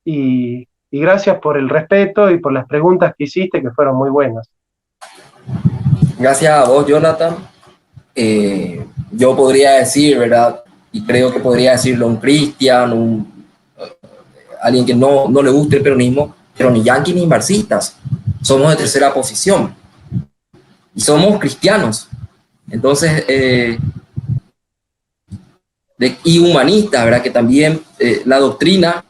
y gracias por el respeto y por las preguntas que hiciste, que fueron muy buenas. Gracias a vos, Jonathan. Yo podría decir, ¿verdad? Y creo que podría decirlo un cristiano, alguien que no le guste el peronismo, pero ni yanquis ni marxistas. Somos de tercera posición. Y somos cristianos. Entonces, y humanistas, ¿verdad? Que también la doctrina,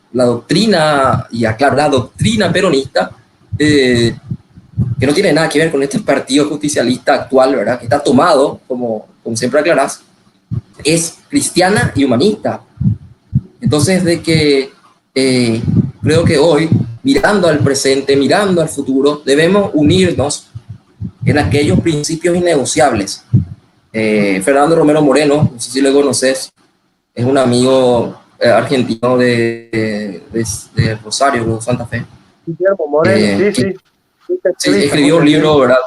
y aclaro, la doctrina peronista, que no tiene nada que ver con este partido justicialista actual, ¿verdad? Que está tomado, como siempre aclarás, es cristiana y humanista. Entonces, creo que hoy, mirando al presente, mirando al futuro, debemos unirnos en aquellos principios innegociables. Fernando Romero Moreno, no sé si lo conoces, es un amigo argentino de Rosario, de Santa Fe. Guillermo Moreno, sí. Sí, escribió un libro, ¿verdad?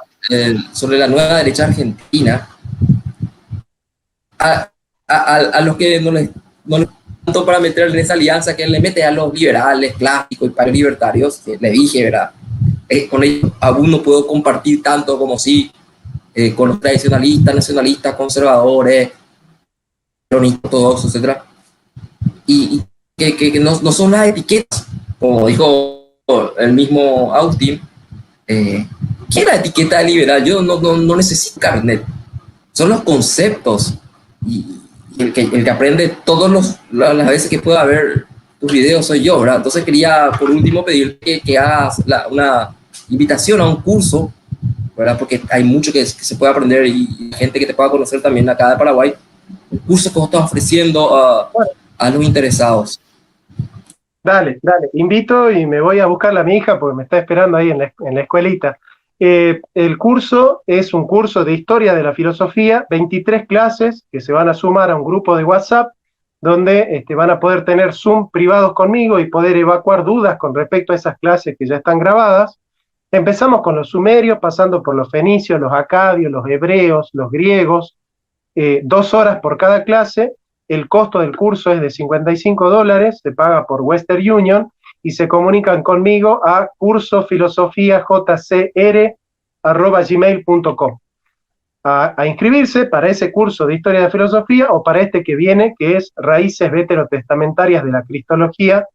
Sobre la nueva derecha argentina. A los que no les tanto para meter en esa alianza que él le mete a los liberales, clásicos y libertarios, le dije, ¿verdad? Con ellos aún no puedo compartir tanto como sí, con los tradicionalistas, nacionalistas, conservadores, peronistas, ortodoxos, etc. Y que no son las etiquetas, como dijo el mismo Austin. ¿Qué es la etiqueta de liberal? Yo no necesito carnet. Son los conceptos. Y el que aprende todas las veces que pueda ver tus videos soy yo, ¿verdad? Entonces quería, por último, pedir que hagas una invitación a un curso ¿verdad? Porque hay mucho que se puede aprender y gente que te pueda conocer también acá de Paraguay. Un curso que vos estás ofreciendo a los interesados. Dale, dale, invito y me voy a buscarla a mi hija porque me está esperando ahí en la escuelita. El curso es un curso de historia de la filosofía, 23 clases que se van a sumar a un grupo de WhatsApp donde van a poder tener Zoom privados conmigo y poder evacuar dudas con respecto a esas clases que ya están grabadas. Empezamos con los sumerios, pasando por los fenicios, los acadios, los hebreos, los griegos, 2 horas por cada clase. El costo del curso es de $55, se paga por Western Union y se comunican conmigo a cursofilosofiajcr@gmail.com a inscribirse para ese curso de historia de filosofía o para este que viene, que es Raíces veterotestamentarias de la Cristología,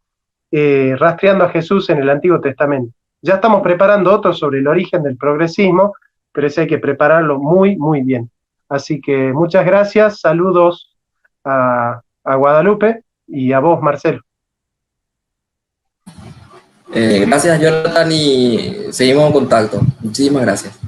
rastreando a Jesús en el Antiguo Testamento. Ya estamos preparando otro sobre el origen del progresismo, pero ese hay que prepararlo muy, muy bien. Así que muchas gracias, saludos a Guadalupe y a vos, Marcelo. Gracias, Jonathan, y seguimos en contacto. Muchísimas gracias.